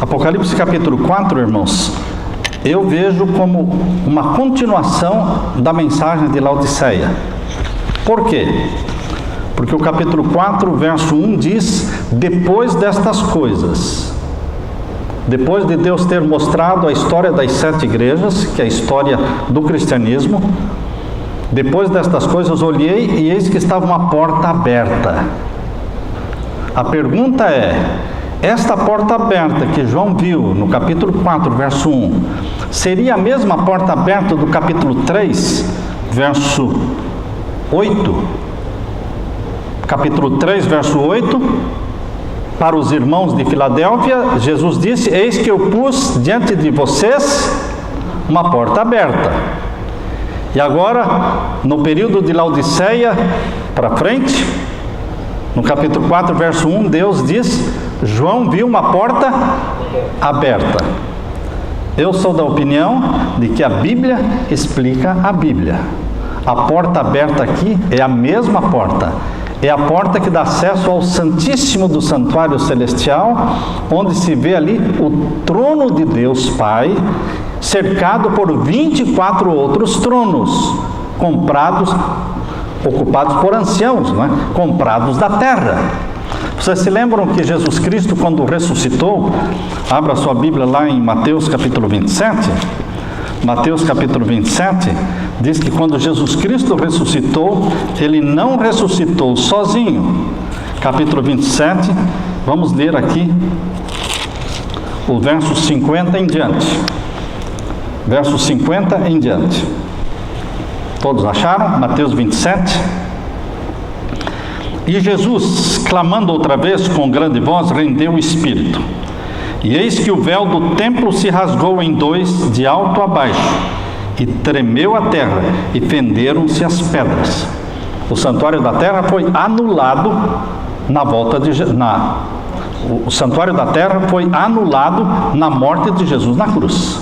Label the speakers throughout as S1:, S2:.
S1: Apocalipse capítulo 4, irmãos, eu vejo como uma continuação da mensagem de Laodiceia. Por quê? Porque o capítulo 4, verso 1 diz: depois destas coisas, depois de Deus ter mostrado a história das 7 igrejas, que é a história do cristianismo, depois destas coisas olhei e eis que estava uma porta aberta. A pergunta é: esta porta aberta que João viu no capítulo 4, verso 1, seria a mesma porta aberta do capítulo 3, verso 8? Capítulo 3, verso 8, para os irmãos de Filadélfia, Jesus disse: eis que eu pus diante de vocês uma porta aberta. E agora, no período de Laodiceia, para frente, no capítulo 4, verso 1, Deus diz: João viu uma porta aberta. Eu sou da opinião de que a Bíblia explica a Bíblia. A porta aberta aqui é a mesma porta. É a porta que dá acesso ao Santíssimo do Santuário Celestial, onde se vê ali o trono de Deus Pai, cercado por 24 outros tronos, ocupados por anciãos, não é? Comprados da terra. Vocês se lembram que Jesus Cristo, quando ressuscitou, abra sua Bíblia lá em Mateus capítulo 27, Mateus capítulo 27, diz que quando Jesus Cristo ressuscitou, Ele não ressuscitou sozinho. Capítulo 27, vamos ler aqui o verso 50 em diante. Verso 50 em diante. Todos acharam? Mateus 27. E Jesus, clamando outra vez com grande voz, rendeu o espírito. E eis que o véu do templo se rasgou em dois, de alto a baixo, e tremeu a terra, e fenderam-se as pedras. O santuário da terra foi anulado na volta de o santuário da terra foi anulado na morte de Jesus na cruz.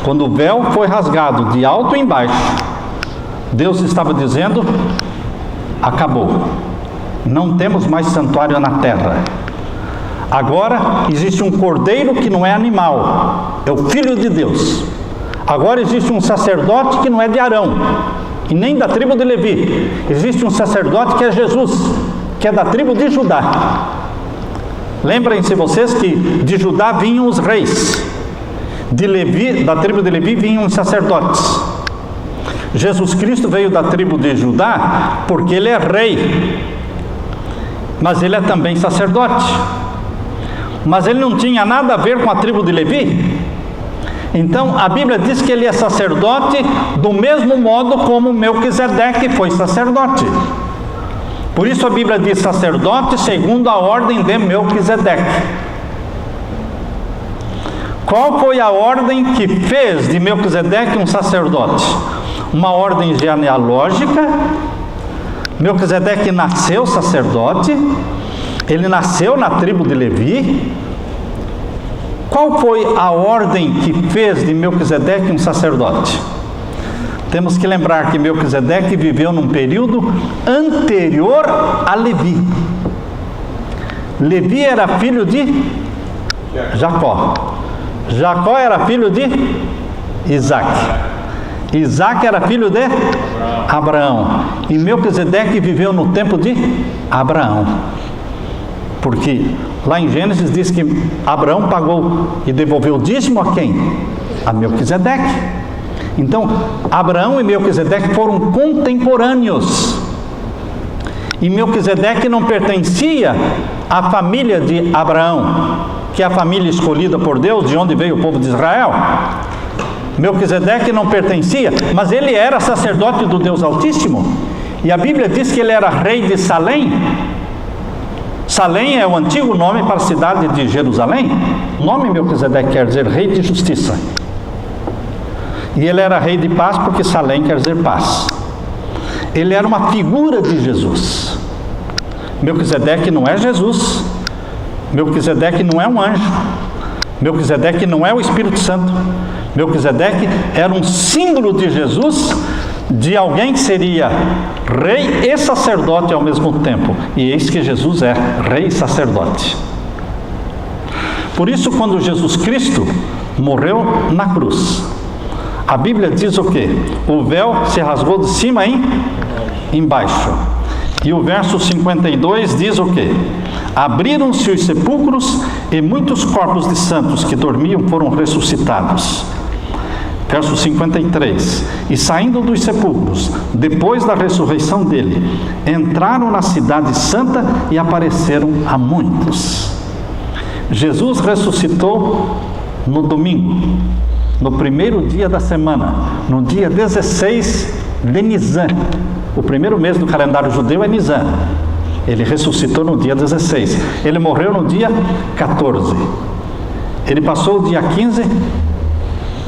S1: Quando o véu foi rasgado de alto em baixo, Deus estava dizendo: acabou, não temos mais santuário na terra. Agora existe um cordeiro que não é animal, é o Filho de Deus. Agora existe um sacerdote que não é de Arão e nem da tribo de Levi. Existe um sacerdote que é Jesus, que é da tribo de Judá. Lembrem-se vocês que de Judá vinham os reis, de Levi, da tribo de Levi, vinham os sacerdotes. Jesus Cristo veio da tribo de Judá porque ele é rei, mas ele é também sacerdote. Mas ele não tinha nada a ver com a tribo de Levi. Então a Bíblia diz que ele é sacerdote do mesmo modo como Melquisedeque foi sacerdote. Por isso a Bíblia diz sacerdote segundo a ordem de Melquisedeque. Qual foi a ordem que fez de Melquisedeque um sacerdote? Uma ordem genealógica. Melquisedeque nasceu sacerdote, ele nasceu na tribo de Levi. Qual foi a ordem que fez de Melquisedeque um sacerdote? Temos que lembrar que Melquisedeque viveu num período anterior a Levi. Levi era filho de Jacó. Jacó era filho de Isaac. Isaac era filho de Abraão. E Melquisedeque viveu no tempo de Abraão. Porque lá em Gênesis diz que Abraão pagou e devolveu o dízimo a quem? A Melquisedeque. Então, Abraão e Melquisedeque foram contemporâneos. E Melquisedeque não pertencia à família de Abraão, que é a família escolhida por Deus, de onde veio o povo de Israel. Melquisedeque não pertencia, mas ele era sacerdote do Deus Altíssimo. E a Bíblia diz que ele era rei de Salém. Salém é o antigo nome para a cidade de Jerusalém. O nome Melquisedeque quer dizer rei de justiça. E ele era rei de paz porque Salém quer dizer paz. Ele era uma figura de Jesus. Melquisedeque não é Jesus. Melquisedeque não é um anjo. Melquisedeque não é o Espírito Santo. Melquisedeque era um símbolo de Jesus, de alguém que seria rei e sacerdote ao mesmo tempo. E eis que Jesus é rei e sacerdote. Por isso, quando Jesus Cristo morreu na cruz, a Bíblia diz o quê? O véu se rasgou de cima embaixo. E o verso 52 diz o quê? Abriram-se os sepulcros e muitos corpos de santos que dormiam foram ressuscitados. Verso 53. E saindo dos sepulcros, depois da ressurreição dele, entraram na cidade santa e apareceram a muitos. Jesus ressuscitou no domingo, no primeiro dia da semana, no dia 16 de Nisan. O primeiro mês do calendário judeu é Nisan. Ele ressuscitou no dia 16. Ele morreu no dia 14. Ele passou o dia 15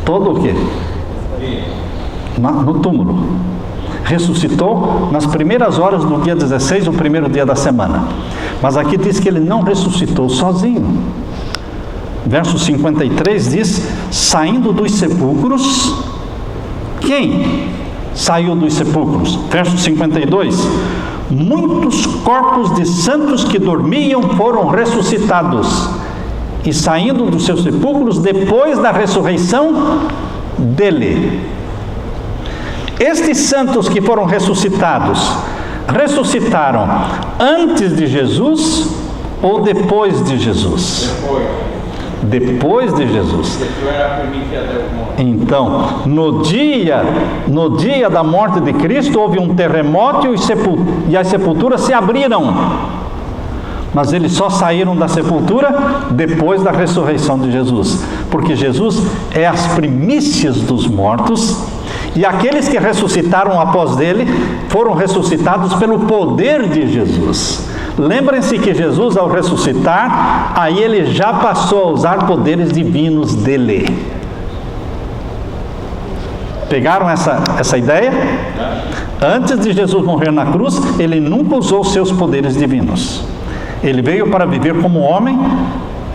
S1: todo o quê? No túmulo. Ressuscitou nas primeiras horas do dia 16, o primeiro dia da semana. Mas aqui diz que ele não ressuscitou sozinho. Verso 53 diz: saindo dos sepulcros. Quem saiu dos sepulcros? Verso 52. Muitos corpos de santos que dormiam foram ressuscitados, e saindo dos seus sepulcros depois da ressurreição dele. Estes santos que foram ressuscitados, ressuscitaram antes de Jesus ou depois de Jesus? Depois de Jesus. Então, no dia da morte de Cristo, houve um terremoto e as sepulturas se abriram. Mas eles só saíram da sepultura depois da ressurreição de Jesus, porque Jesus é as primícias dos mortos, e aqueles que ressuscitaram após dele foram ressuscitados pelo poder de Jesus. Lembrem-se que Jesus, ao ressuscitar, aí ele já passou a usar poderes divinos dele. Pegaram essa ideia? Antes de Jesus morrer na cruz, ele nunca usou seus poderes divinos. Ele veio para viver como homem,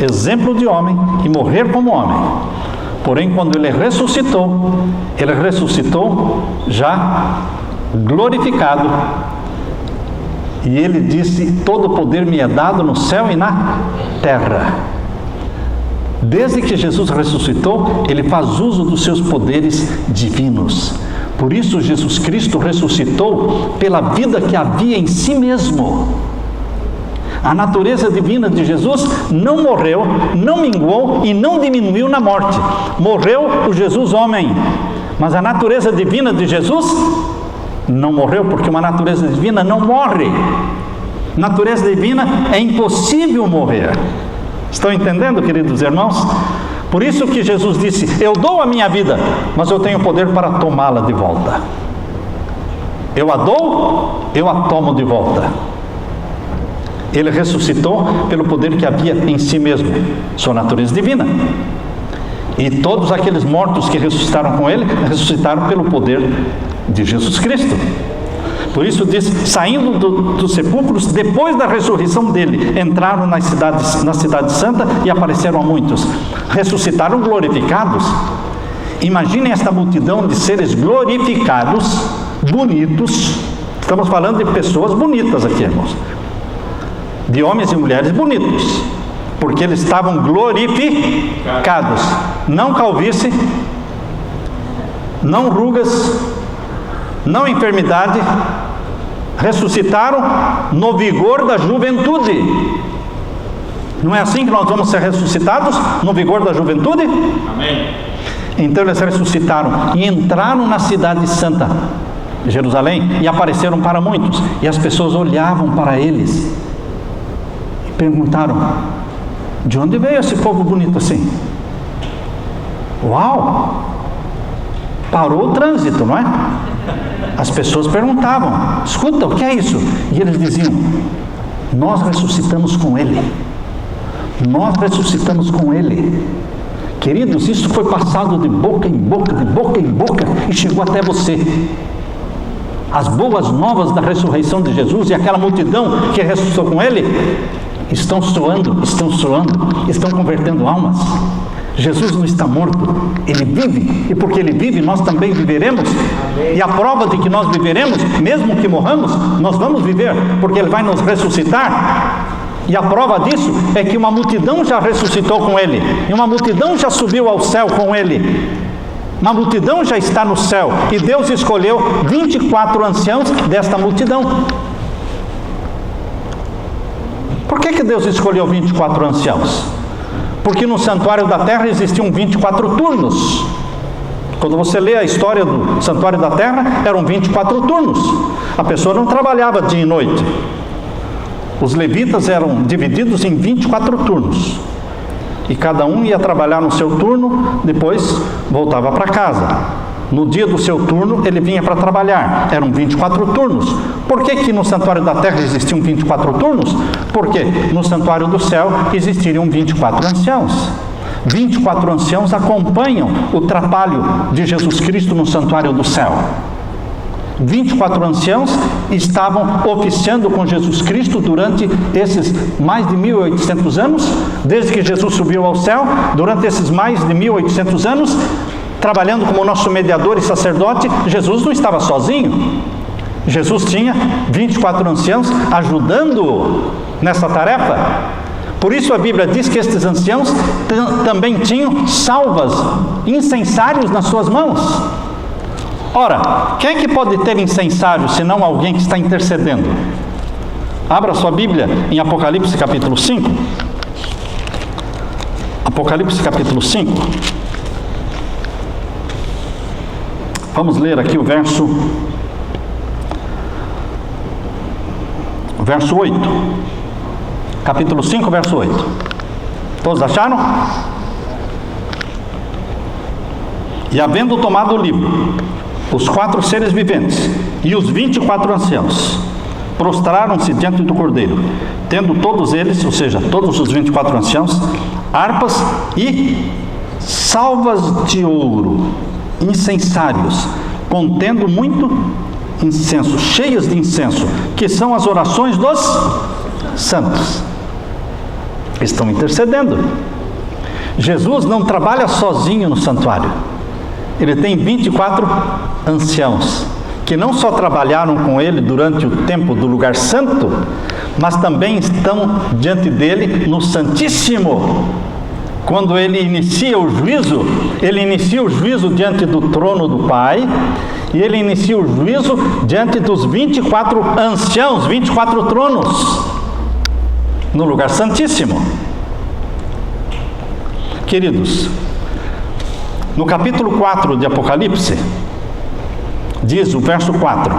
S1: exemplo de homem, e morrer como homem. Porém, quando ele ressuscitou já glorificado. E ele disse: todo o poder me é dado no céu e na terra. Desde que Jesus ressuscitou, ele faz uso dos seus poderes divinos. Por isso, Jesus Cristo ressuscitou pela vida que havia em si mesmo. A natureza divina de Jesus não morreu, não minguou e não diminuiu na morte. Morreu o Jesus homem, mas a natureza divina de Jesus não morreu, porque uma natureza divina não morre. Natureza divina é impossível morrer. Estão entendendo, queridos irmãos? Por isso que Jesus disse: eu dou a minha vida, mas eu tenho poder para tomá-la de volta. Eu a dou, eu a tomo de volta. Ele ressuscitou pelo poder que havia em si mesmo, sua natureza divina. E todos aqueles mortos que ressuscitaram com ele, ressuscitaram pelo poder de Jesus Cristo. Por isso diz: saindo dos sepulcros, depois da ressurreição dele, entraram na cidade santa e apareceram a muitos. Ressuscitaram glorificados. Imaginem esta multidão de seres glorificados, bonitos. Estamos falando de pessoas bonitas aqui, irmãos. De homens e mulheres bonitos, porque eles estavam glorificados. Não calvície, não rugas, não enfermidade. Ressuscitaram no vigor da juventude. Não é assim que nós vamos ser ressuscitados? No vigor da juventude?
S2: Amém.
S1: Então eles ressuscitaram e entraram na cidade santa, Jerusalém, e apareceram para muitos. E as pessoas olhavam para eles e perguntaram: de onde veio esse povo bonito assim? Uau! Parou o trânsito, não é? As pessoas perguntavam: escuta, o que é isso? E eles diziam: nós ressuscitamos com ele. Nós ressuscitamos com ele. Queridos, isso foi passado de boca em boca, de boca em boca, e chegou até você. As boas novas da ressurreição de Jesus e aquela multidão que ressuscitou com ele estão soando, estão convertendo almas. Jesus não está morto, ele vive, e porque ele vive, nós também viveremos. Amém. E a prova de que nós viveremos, mesmo que morramos, nós vamos viver, porque ele vai nos ressuscitar. E a prova disso é que uma multidão já ressuscitou com ele, e uma multidão já subiu ao céu com ele. Uma multidão já está no céu, e Deus escolheu 24 anciãos desta multidão. Por que Deus escolheu 24 anciãos? Porque no santuário da terra existiam 24 turnos. Quando você lê a história do santuário da terra, eram 24 turnos. A pessoa não trabalhava dia e noite. Os levitas eram divididos em 24 turnos. E cada um ia trabalhar no seu turno, depois voltava para casa. No dia do seu turno, ele vinha para trabalhar. Eram 24 turnos. Por que no santuário da terra existiam 24 turnos? Porque no santuário do céu existiriam 24 anciãos. 24 anciãos acompanham o trabalho de Jesus Cristo no santuário do céu. 24 anciãos estavam oficiando com Jesus Cristo durante esses mais de 1800 anos, desde que Jesus subiu ao céu. Durante esses mais de 1800 anos, trabalhando como nosso mediador e sacerdote. Jesus não estava sozinho. Jesus tinha 24 anciãos ajudando-o nessa tarefa. Por isso a Bíblia diz que estes anciãos também tinham salvas, incensários nas suas mãos. Ora, quem é que pode ter incensário senão alguém que está intercedendo? Abra sua Bíblia em Apocalipse capítulo 5. Apocalipse capítulo 5. Vamos ler aqui o verso 8. Capítulo 5, verso 8. Todos acharam? E havendo tomado o livro, os 4 seres viventes e os 24 anciãos prostraram-se diante do Cordeiro, tendo todos eles, ou seja, todos os 24 anciãos, harpas e salvas de ouro, incensários, contendo muito incenso, cheias de incenso, que são as orações dos santos. Estão intercedendo. Jesus não trabalha sozinho no santuário. Ele tem 24 anciãos, que não só trabalharam com ele durante o tempo do lugar santo, mas também estão diante dele no Santíssimo. Quando ele inicia o juízo diante do trono do Pai, e ele inicia o juízo diante dos 24 anciãos, 24 tronos, no lugar santíssimo. Queridos, no capítulo 4 de Apocalipse, diz o verso 4: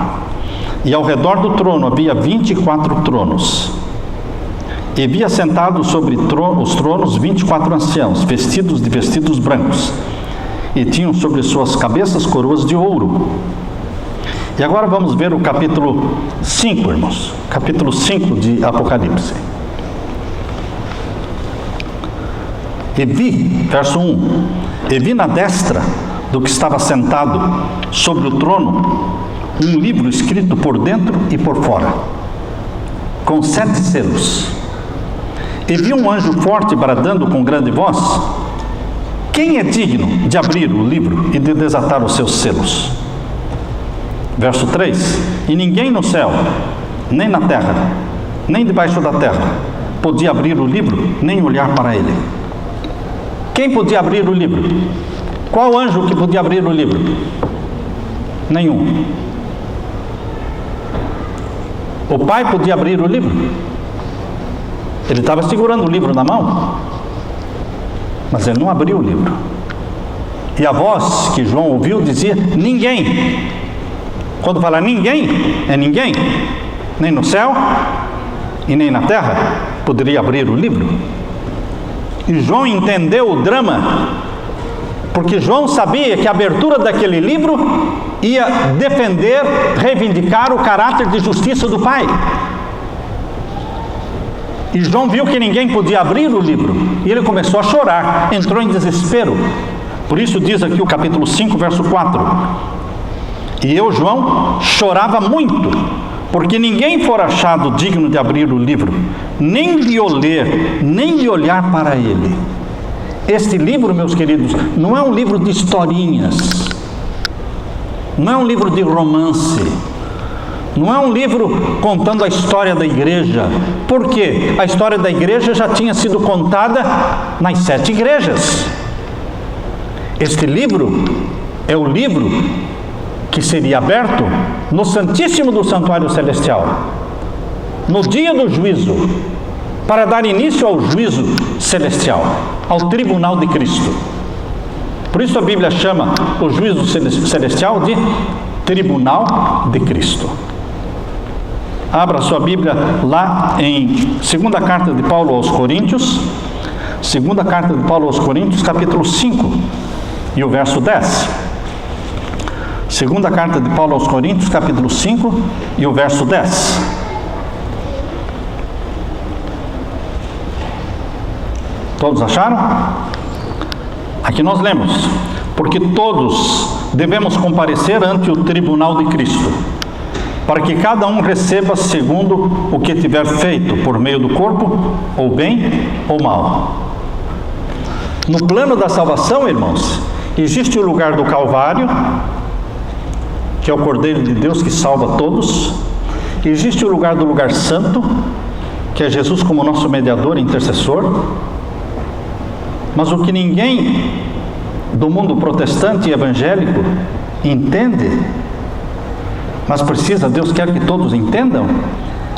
S1: e ao redor do trono havia 24 tronos, e havia sentado sobre os tronos 24 anciãos, vestidos de vestidos brancos, e tinham sobre suas cabeças coroas de ouro. E agora vamos ver o capítulo 5, irmãos. Capítulo 5 de Apocalipse. E vi, verso 1, e vi na destra do que estava sentado sobre o trono um livro escrito por dentro e por fora, com 7 selos. E vi um anjo forte bradando com grande voz: quem é digno de abrir o livro e de desatar os seus selos? Verso 3: e ninguém no céu, nem na terra, nem debaixo da terra, podia abrir o livro, nem olhar para ele. Quem podia abrir o livro? Qual anjo que podia abrir o livro? Nenhum. O Pai podia abrir o livro? Ele estava segurando o livro na mão, mas ele não abriu o livro. E a voz que João ouviu dizia: ninguém. Quando fala ninguém, é ninguém. Nem no céu e nem na terra poderia abrir o livro. E João entendeu o drama, porque João sabia que a abertura daquele livro ia defender, reivindicar o caráter de justiça do Pai. E João viu que ninguém podia abrir o livro, e ele começou a chorar, entrou em desespero. Por isso diz aqui o capítulo 5, verso 4: e eu, João, chorava muito, porque ninguém fora achado digno de abrir o livro, nem de o ler, nem de olhar para ele. Este livro, meus queridos, não é um livro de historinhas, não é um livro de romance, Não é um livro contando a história da igreja. Por quê? A história da igreja já tinha sido contada nas 7 igrejas. Este livro é o livro que seria aberto no Santíssimo do Santuário Celestial, no dia do juízo, para dar início ao juízo celestial, ao tribunal de Cristo. Por isso a Bíblia chama o juízo celestial de tribunal de Cristo. Abra sua Bíblia lá em 2ª carta de Paulo aos Coríntios, 2ª carta de Paulo aos Coríntios, capítulo 5 e o verso 10. 2ª carta de Paulo aos Coríntios, capítulo 5 e o verso 10. Todos acharam? Aqui nós lemos: porque todos devemos comparecer ante o tribunal de Cristo, para que cada um receba segundo o que tiver feito por meio do corpo, ou bem ou mal. No plano da salvação, irmãos, existe o lugar do Calvário, que é o Cordeiro de Deus que salva todos. Existe o lugar do lugar santo, que é Jesus como nosso mediador e intercessor. Mas o que ninguém do mundo protestante e evangélico entende, mas precisa, Deus quer que todos entendam,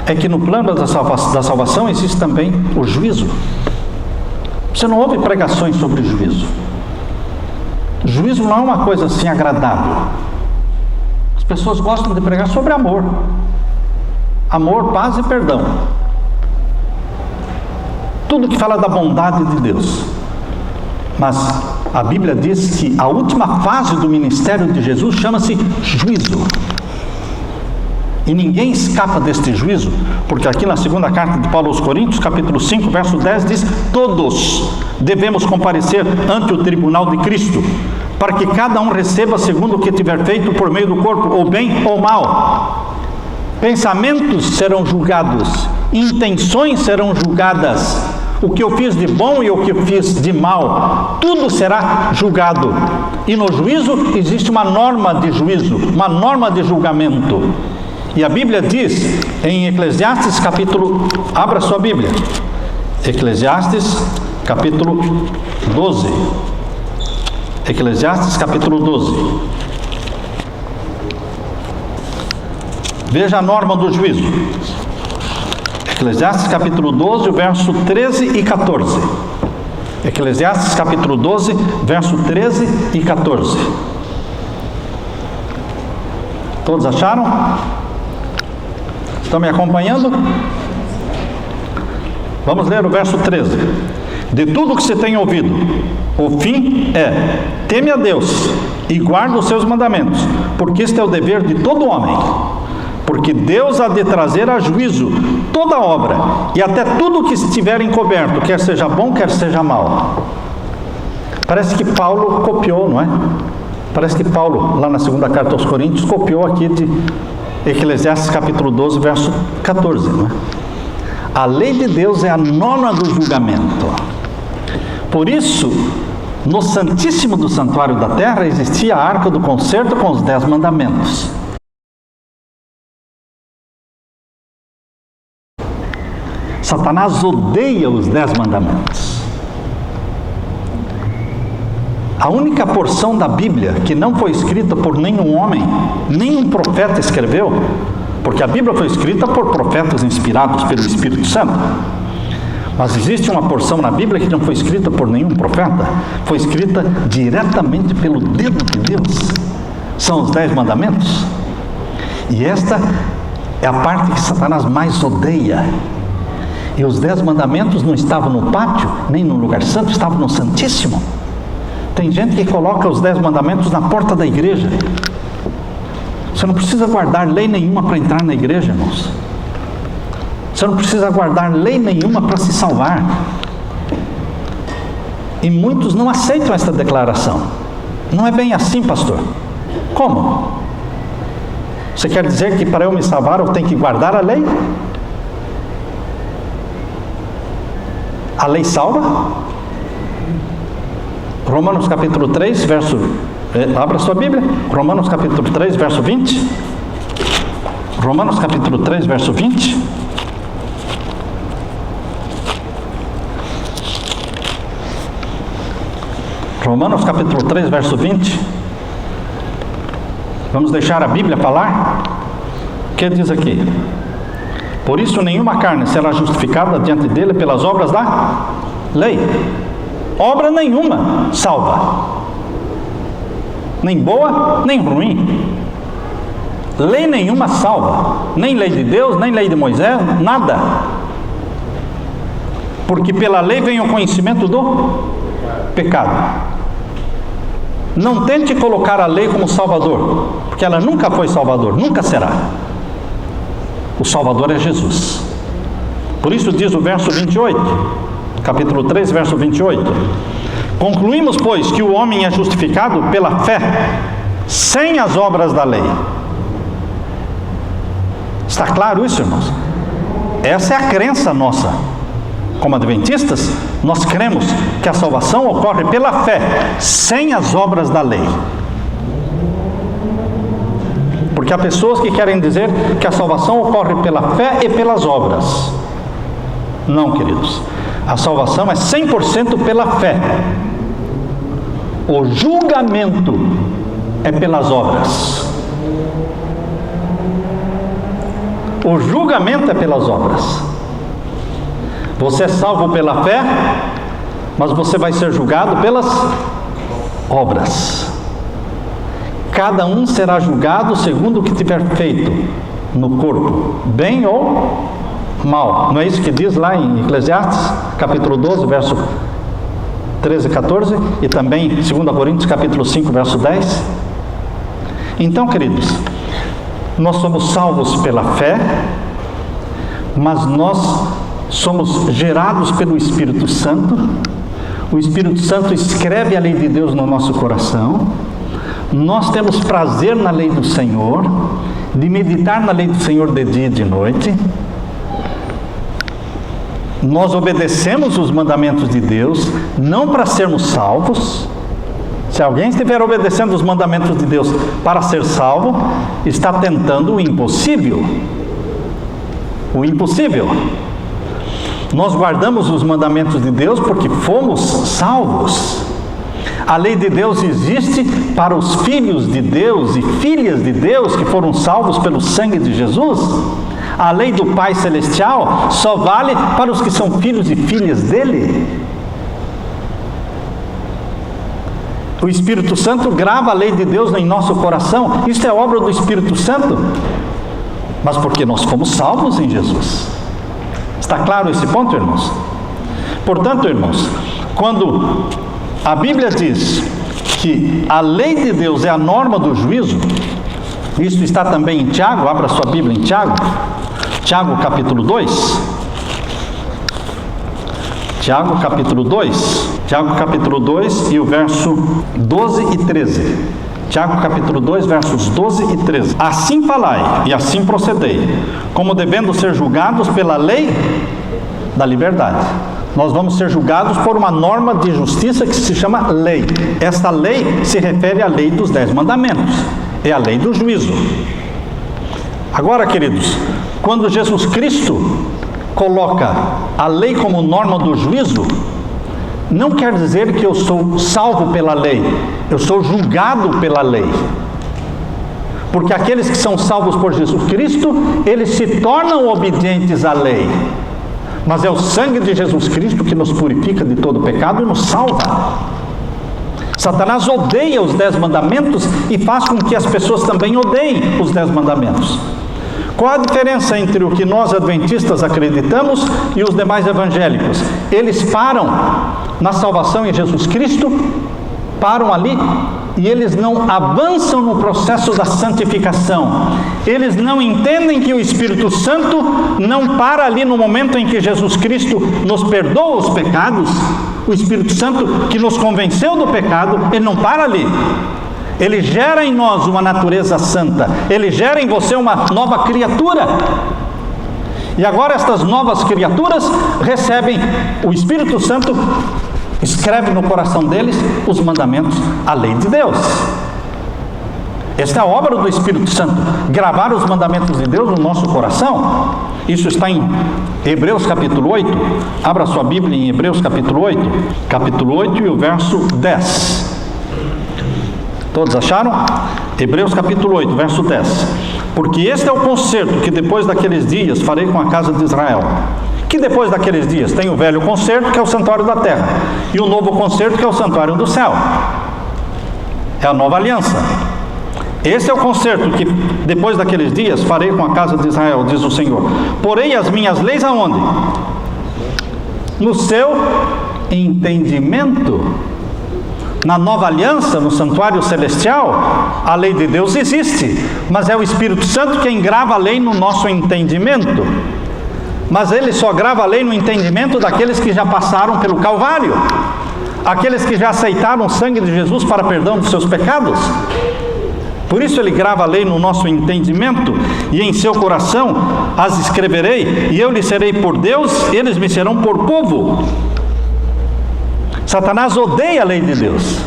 S1: é que no plano da salvação existe também o juízo. Você não ouve pregações sobre juízo. Juízo não é uma coisa assim agradável. As pessoas gostam de pregar sobre amor. Amor, paz e perdão. Tudo que fala da bondade de Deus. Mas a Bíblia diz que a última fase do ministério de Jesus chama-se juízo. E ninguém escapa deste juízo, porque aqui na 2ª carta de Paulo aos Coríntios, capítulo 5, verso 10, diz: todos devemos comparecer ante o tribunal de Cristo, para que cada um receba segundo o que tiver feito por meio do corpo, ou bem ou mal. Pensamentos serão julgados, intenções serão julgadas, o que eu fiz de bom e o que eu fiz de mal, tudo será julgado. E no juízo existe uma norma de juízo, uma norma de julgamento. E a Bíblia diz em Eclesiastes capítulo, abra sua Bíblia, Eclesiastes capítulo 12. Eclesiastes capítulo 12. Veja a norma do juízo. Eclesiastes capítulo 12, verso 13 e 14. Eclesiastes capítulo 12, verso 13 e 14. Todos acharam? Estão me acompanhando? Vamos ler o verso 13. De tudo que você tem ouvido, o fim é: teme a Deus e guarda os seus mandamentos, porque este é o dever de todo homem. Porque Deus há de trazer a juízo toda obra, e até tudo que estiver encoberto, quer seja bom, quer seja mal. Parece que Paulo copiou, não é? Parece que Paulo, lá na 2ª carta aos Coríntios, copiou aqui de Eclesiastes capítulo 12, verso 14, não é? A lei de Deus é a norma do julgamento. Por isso, no Santíssimo do Santuário da Terra, existia a Arca do Concerto com os 10 mandamentos. Satanás odeia os 10 mandamentos. A única porção da Bíblia que não foi escrita por nenhum homem, nenhum profeta escreveu, porque a Bíblia foi escrita por profetas inspirados pelo Espírito Santo. Mas existe uma porção na Bíblia que não foi escrita por nenhum profeta, foi escrita diretamente pelo dedo de Deus. São os 10 mandamentos. E esta é a parte que Satanás mais odeia. E os 10 mandamentos não estavam no pátio, nem no lugar santo, estavam no Santíssimo. Tem gente que coloca os 10 mandamentos na porta da igreja. Você não precisa guardar lei nenhuma para entrar na igreja, irmãos. Você não precisa guardar lei nenhuma para se salvar. E muitos não aceitam esta declaração. Não é bem assim, pastor. Como? Você quer dizer que para eu me salvar eu tenho que guardar a lei? A lei salva? Romanos capítulo 3, verso... abra sua Bíblia. Romanos capítulo 3, verso 20. Romanos capítulo 3, verso 20. Romanos capítulo 3, verso 20. Vamos deixar a Bíblia falar? O que diz aqui? Por isso nenhuma carne será justificada diante dele pelas obras da lei. Obra nenhuma salva, nem boa, nem ruim. Lei nenhuma salva, nem lei de Deus, nem lei de Moisés, nada. Porque pela lei vem o conhecimento do pecado. Não tente colocar a lei como salvador, porque ela nunca foi salvador, nunca será. O salvador é Jesus. Por isso diz o verso 28, capítulo 3, verso 28. Concluímos, pois, que o homem é justificado pela fé, sem as obras da lei. Está claro isso, irmãos? Essa é a crença nossa. Como adventistas, nós cremos que a salvação ocorre pela fé, sem as obras da lei. Porque há pessoas que querem dizer que a salvação ocorre pela fé e pelas obras. Não, queridos. A salvação é 100% pela fé. O julgamento é pelas obras. O julgamento é pelas obras. Você é salvo pela fé, mas você vai ser julgado pelas obras. Cada um será julgado segundo o que tiver feito no corpo, bem ou mal. Não é isso que diz lá em Eclesiastes, capítulo 12, verso 13 e 14, e também 2 Coríntios, capítulo 5, verso 10. Então, queridos, nós somos salvos pela fé, mas nós somos gerados pelo Espírito Santo. O Espírito Santo escreve a lei de Deus no nosso coração. Nós temos prazer na lei do Senhor, de meditar na lei do Senhor de dia e de noite. Nós obedecemos os mandamentos de Deus, não para sermos salvos. Se alguém estiver obedecendo os mandamentos de Deus para ser salvo, está tentando o impossível. O impossível. Nós guardamos os mandamentos de Deus porque fomos salvos. A lei de Deus existe para os filhos de Deus e filhas de Deus que foram salvos pelo sangue de Jesus. A lei do Pai Celestial só vale para os que são filhos e filhas dele. O Espírito Santo grava a lei de Deus em nosso coração. Isso é obra do Espírito Santo. Mas porque nós fomos salvos em Jesus. Está claro esse ponto, irmãos? Portanto, irmãos, quando a Bíblia diz que a lei de Deus é a norma do juízo, isso está também em Tiago. Abra sua Bíblia em Tiago. Tiago capítulo 2. Tiago capítulo 2. Tiago capítulo 2 e o verso 12 e 13. Tiago capítulo 2, versos 12 e 13. Assim falai e assim procedei, como devendo ser julgados pela lei da liberdade. Nós vamos ser julgados por uma norma de justiça que se chama lei. Esta lei se refere à lei dos 10 mandamentos. É a lei do juízo. Agora, queridos, quando Jesus Cristo coloca a lei como norma do juízo, não quer dizer que eu sou salvo pela lei, eu sou julgado pela lei. Porque aqueles que são salvos por Jesus Cristo, eles se tornam obedientes à lei. Mas é o sangue de Jesus Cristo que nos purifica de todo pecado e nos salva. Satanás odeia os 10 mandamentos e faz com que as pessoas também odeiem os 10 mandamentos. Qual a diferença entre o que nós adventistas acreditamos e os demais evangélicos? Eles param na salvação em Jesus Cristo, param ali, e eles não avançam no processo da santificação. Eles não entendem que o Espírito Santo não para ali no momento em que Jesus Cristo nos perdoa os pecados. O Espírito Santo que nos convenceu do pecado, ele não para ali. Ele gera em nós uma natureza santa. Ele gera em você uma nova criatura. E agora estas novas criaturas recebem o Espírito Santo, escreve no coração deles os mandamentos, a lei de Deus. Esta é a obra do Espírito Santo, gravar os mandamentos de Deus no nosso coração. Isso está em Hebreus capítulo 8. Abra sua Bíblia em Hebreus capítulo 8. Capítulo 8 e o verso 10. Todos acharam? Hebreus capítulo 8, verso 10. Porque este é o concerto que depois daqueles dias farei com a casa de Israel. Que depois daqueles dias tem o velho concerto, que é o santuário da terra, e o novo concerto, que é o santuário do céu. É a nova aliança. Esse é o concerto que depois daqueles dias farei com a casa de Israel, diz o Senhor. Porei as minhas leis aonde? No seu entendimento. Na nova aliança, no santuário celestial, a lei de Deus existe, mas é o Espírito Santo quem grava a lei no nosso entendimento. Mas ele só grava a lei no entendimento daqueles que já passaram pelo Calvário, aqueles que já aceitaram o sangue de Jesus para perdão dos seus pecados. Por isso ele grava a lei no nosso entendimento, e em seu coração as escreverei, e eu lhes serei por Deus, eles me serão por povo. Satanás odeia a lei de Deus,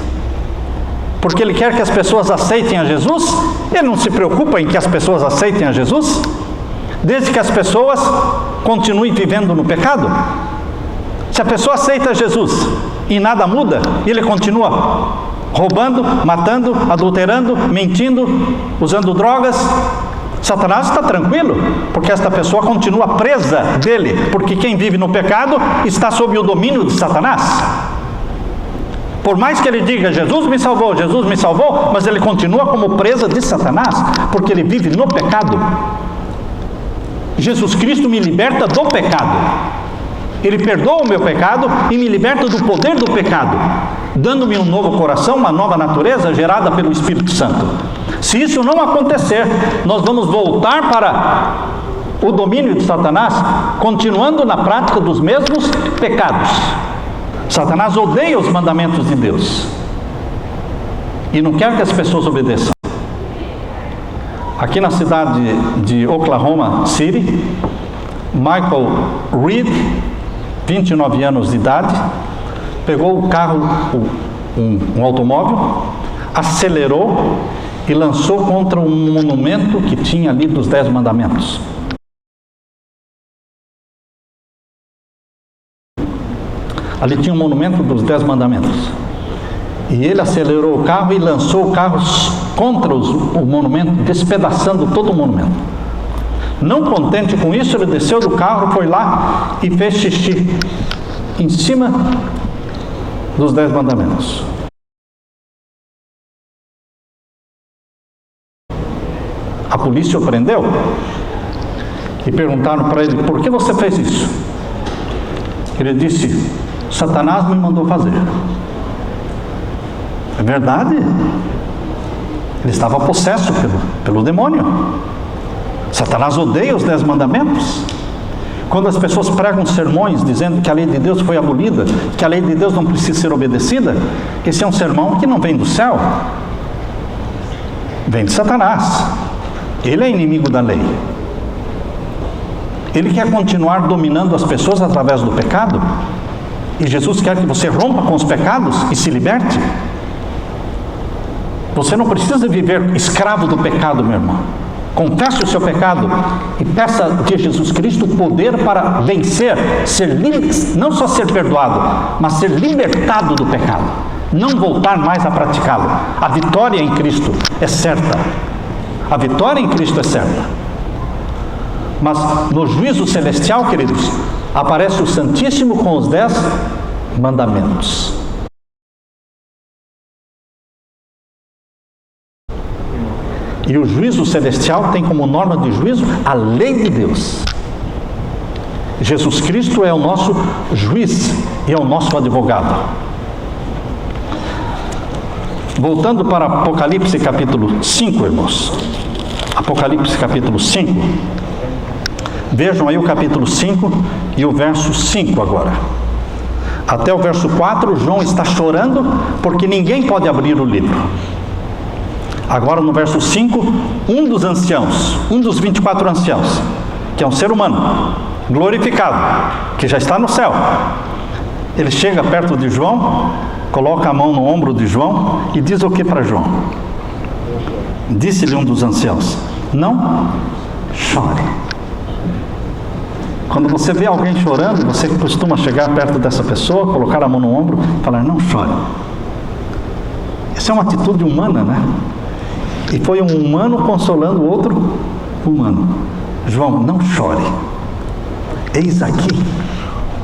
S1: porque ele quer que as pessoas aceitem a Jesus. Ele não se preocupa em que as pessoas aceitem a Jesus, desde que as pessoas continuem vivendo no pecado. Se a pessoa aceita Jesus e nada muda, ele continua roubando, matando, adulterando, mentindo, usando drogas, Satanás está tranquilo, porque esta pessoa continua presa dele, porque quem vive no pecado está sob o domínio de Satanás. Por mais que ele diga, Jesus me salvou, mas ele continua como presa de Satanás, porque ele vive no pecado. Jesus Cristo me liberta do pecado. Ele perdoa o meu pecado e me liberta do poder do pecado, dando-me um novo coração, uma nova natureza gerada pelo Espírito Santo. Se isso não acontecer, nós vamos voltar para o domínio de Satanás, continuando na prática dos mesmos pecados. Satanás odeia os mandamentos de Deus e não quer que as pessoas obedeçam. Aqui na cidade de Oklahoma City, Michael Reed, 29 anos de idade, pegou o carro, um automóvel, acelerou e lançou contra um monumento que tinha ali dos 10 mandamentos. Ali tinha um monumento dos 10 mandamentos. E ele acelerou o carro e lançou o carro contra o monumento, despedaçando todo o monumento. Não contente com isso, ele desceu do carro, foi lá e fez xixi em cima dos 10 mandamentos. A polícia o prendeu e perguntaram para ele, por que você fez isso? Ele disse, Satanás me mandou fazer. É verdade? Ele estava possesso pelo demônio. Satanás odeia os 10 mandamentos. Quando as pessoas pregam sermões dizendo que a lei de Deus foi abolida, que a lei de Deus não precisa ser obedecida, esse é um sermão que não vem do céu, vem de Satanás. Ele é inimigo da lei. Ele quer continuar dominando as pessoas através do pecado. E Jesus quer que você rompa com os pecados e se liberte. Você não precisa viver escravo do pecado, meu irmão. Confesse o seu pecado e peça de Jesus Cristo o poder para vencer, não só ser perdoado, mas ser libertado do pecado. Não voltar mais a praticá-lo. A vitória em Cristo é certa. A vitória em Cristo é certa. Mas no juízo celestial, queridos, aparece o Santíssimo com os 10 mandamentos. E o juízo celestial tem como norma de juízo a lei de Deus. Jesus Cristo é o nosso juiz e é o nosso advogado. Voltando para Apocalipse capítulo 5, irmãos. Apocalipse capítulo 5. Vejam aí o capítulo 5 e o verso 5 agora. Até o verso 4, João está chorando porque ninguém pode abrir o livro. Agora no verso 5, um dos anciãos, um dos 24 anciãos, que é um ser humano, glorificado, que já está no céu, ele chega perto de João, coloca a mão no ombro de João e diz o que para João? Disse-lhe um dos anciãos: não chore. Quando você vê alguém chorando, você costuma chegar perto dessa pessoa, colocar a mão no ombro e falar: não chore. Essa é uma atitude humana, né? E foi um humano consolando o outro humano. João, não chore. Eis aqui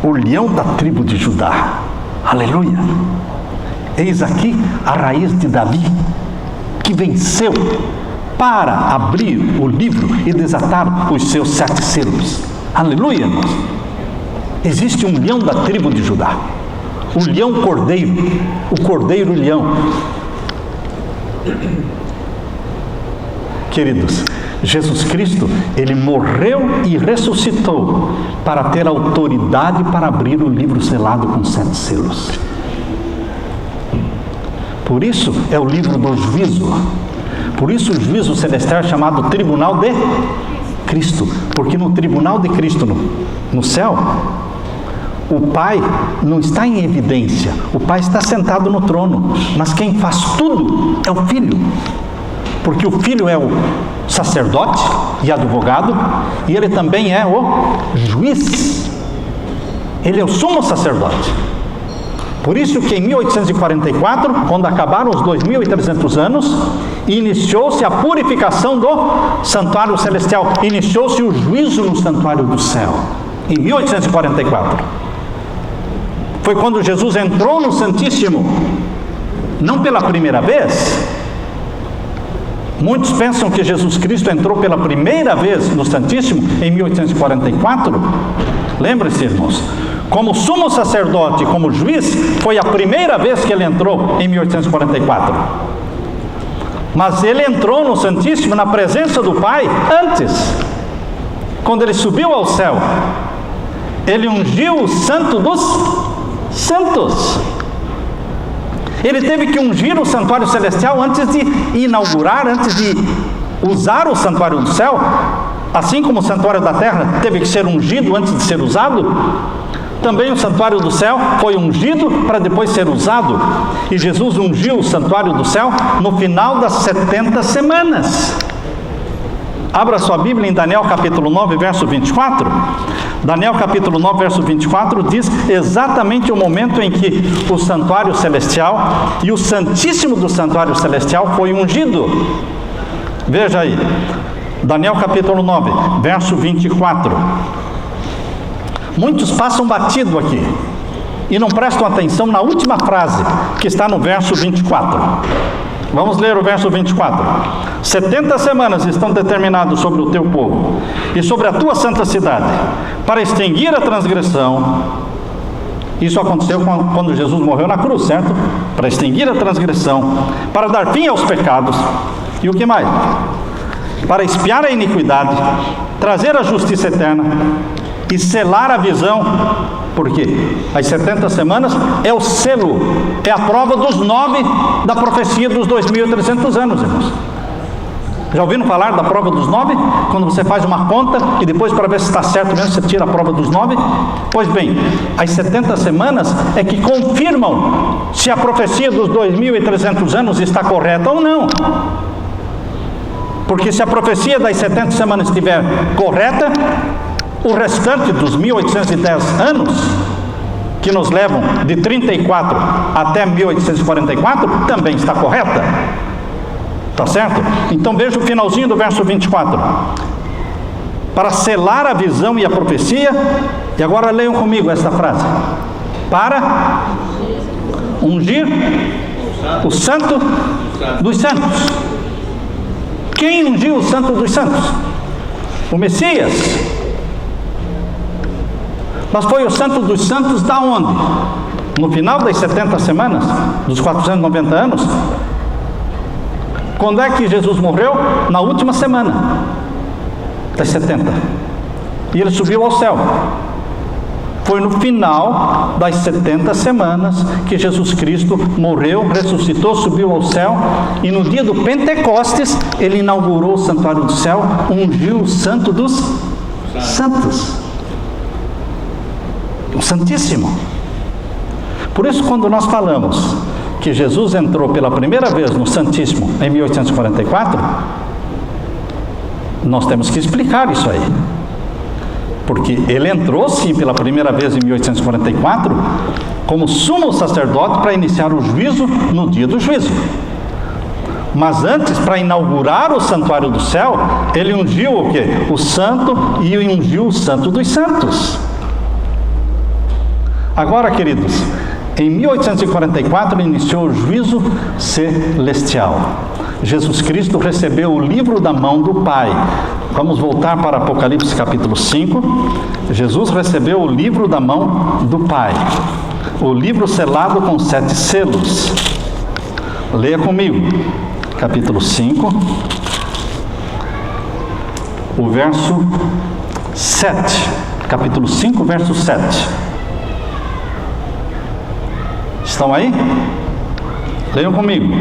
S1: o leão da tribo de Judá. Aleluia. Eis aqui a raiz de Davi, que venceu para abrir o livro e desatar os seus 7 selos. Aleluia, irmãos. Existe um leão da tribo de Judá, o leão cordeiro, o cordeiro leão. Queridos, Jesus Cristo, Ele morreu e ressuscitou para ter autoridade para abrir o livro selado com 7 selos. Por isso é o livro do juízo. Por isso o juízo celestial é chamado Tribunal de Cristo. Porque no Tribunal de Cristo, no céu, o Pai não está em evidência. O Pai está sentado no trono. Mas quem faz tudo é o Filho. Porque o Filho é o sacerdote e advogado, e ele também é o juiz. Ele é o sumo sacerdote. Por isso que em 1844, quando acabaram os 2.300 anos, iniciou-se a purificação do santuário celestial, iniciou-se o juízo no santuário do céu, em 1844. Foi quando Jesus entrou no Santíssimo, não pela primeira vez. Muitos pensam que Jesus Cristo entrou pela primeira vez no Santíssimo em 1844. Lembre-se, irmãos, como sumo sacerdote, como juiz, foi a primeira vez que ele entrou em 1844. Mas ele entrou no Santíssimo na presença do Pai antes, quando ele subiu ao céu. Ele ungiu o Santo dos Santos. Ele teve que ungir o santuário celestial antes de inaugurar, antes de usar o santuário do céu. Assim como o santuário da terra teve que ser ungido antes de ser usado, também o santuário do céu foi ungido para depois ser usado. E Jesus ungiu o santuário do céu no final das 70 semanas. Abra sua Bíblia em Daniel capítulo 9, verso 24. Daniel capítulo 9, verso 24 diz exatamente o momento em que o santuário celestial e o Santíssimo do santuário celestial foi ungido. Veja aí, Daniel capítulo 9, verso 24. Muitos passam batido aqui e não prestam atenção na última frase que está no verso 24. Vamos ler o verso 24. 70 semanas estão determinadas sobre o teu povo e sobre a tua santa cidade, para extinguir a transgressão. Isso aconteceu quando Jesus morreu na cruz, certo? Para extinguir a transgressão, para dar fim aos pecados. E o que mais? Para expiar a iniquidade, trazer a justiça eterna e selar a visão. Por quê? As 70 semanas é o selo, é a prova dos 9 da profecia dos 2.300 anos, irmãos. Já ouviram falar da prova dos 9? Quando você faz uma conta e depois, para ver se está certo mesmo, você tira a prova dos 9? Pois bem, as 70 semanas é que confirmam se a profecia dos 2.300 anos está correta ou não. Porque se a profecia das 70 semanas estiver correta, o restante dos 1810 anos, que nos levam de 34 até 1844, também está correta. Está certo? Então veja o finalzinho do verso 24. Para selar a visão e a profecia, e agora leiam comigo esta frase. Para ungir o santo dos santos. Quem ungiu o santo dos santos? O Messias. Mas foi o santo dos santos da onde? No final das 70 semanas, dos 490 anos. Quando é que Jesus morreu? Na última semana das 70. E ele subiu ao céu. Foi no final das 70 semanas que Jesus Cristo morreu, ressuscitou, subiu ao céu. E no dia do Pentecostes, ele inaugurou o santuário do céu, ungiu o santo dos santos. O Santíssimo. Por isso, quando nós falamos que Jesus entrou pela primeira vez no Santíssimo em 1844, nós temos que explicar isso aí. Porque ele entrou sim pela primeira vez em 1844 como sumo sacerdote para iniciar o juízo no dia do juízo. Mas antes, para inaugurar o santuário do céu, ele ungiu o quê? O santo, e ungiu o santo dos santos. Agora, queridos, em 1844 iniciou o juízo celestial. Jesus Cristo recebeu o livro da mão do Pai. Vamos voltar para Apocalipse capítulo 5. Jesus recebeu o livro da mão do Pai. O livro selado com 7 selos. Leia comigo. Capítulo 5. O verso 7. Capítulo 5, verso 7. Estão aí? Leiam comigo.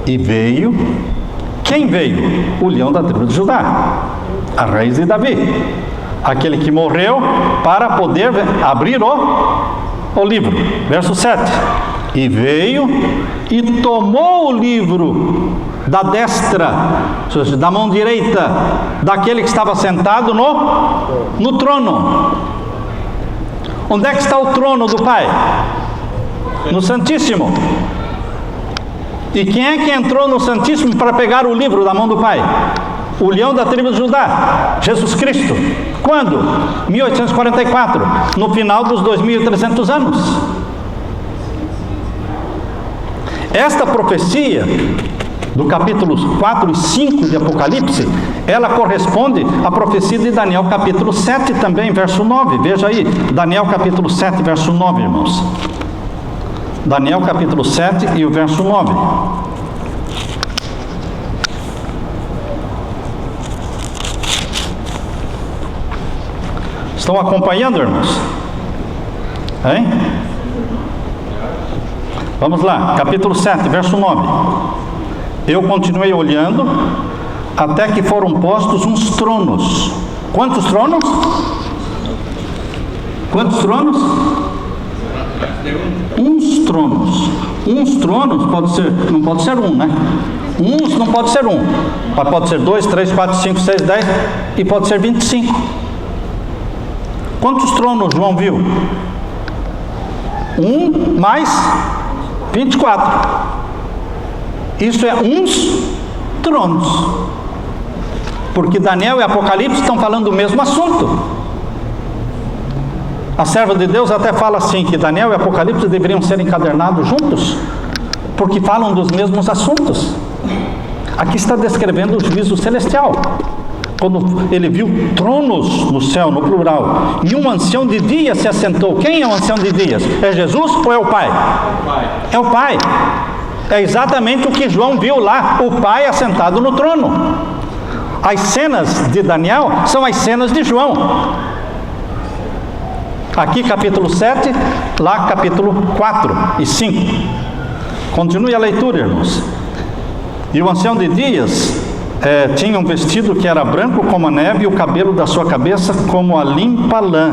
S1: E veio, quem veio? O leão da tribo de Judá, a raiz de Davi, aquele que morreu para poder abrir o livro. Verso 7. E veio e tomou o livro da destra, ou seja, da mão direita, daquele que estava sentado no trono. Onde é que está o trono do Pai? No Santíssimo. E quem é que entrou no Santíssimo para pegar o livro da mão do Pai? O leão da tribo de Judá, Jesus Cristo. Quando? 1844, no final dos 2.300 anos. Esta profecia do capítulos 4 e 5 de Apocalipse, ela corresponde à profecia de Daniel capítulo 7 também, verso 9. Veja aí, Daniel capítulo 7, verso 9, irmãos. Daniel capítulo 7 e o verso 9. Estão acompanhando, irmãos? Hein? Vamos lá, capítulo 7, verso 9. Eu continuei olhando até que foram postos uns tronos. Quantos tronos? Quantos tronos? Uns tronos. Uns tronos pode ser, não pode ser um, né? Uns não pode ser um, mas pode ser 2, 3, 4, 5, 6, 10 e pode ser 25. Quantos tronos João viu? Um mais 24. Isso é uns tronos. Porque Daniel e Apocalipse estão falando do mesmo assunto. A serva de Deus até fala assim, que Daniel e Apocalipse deveriam ser encadernados juntos, porque falam dos mesmos assuntos. Aqui está descrevendo o juízo celestial. Quando ele viu tronos no céu, no plural, e um ancião de dias se assentou. Quem é o ancião de dias? É Jesus ou é o Pai? É o Pai. É exatamente o que João viu lá, o Pai assentado no trono. As cenas de Daniel são as cenas de João. Aqui capítulo 7, lá capítulo 4 e 5. Continue a leitura, irmãos. E o ancião de dias tinha um vestido que era branco como a neve, e o cabelo da sua cabeça como a limpa lã.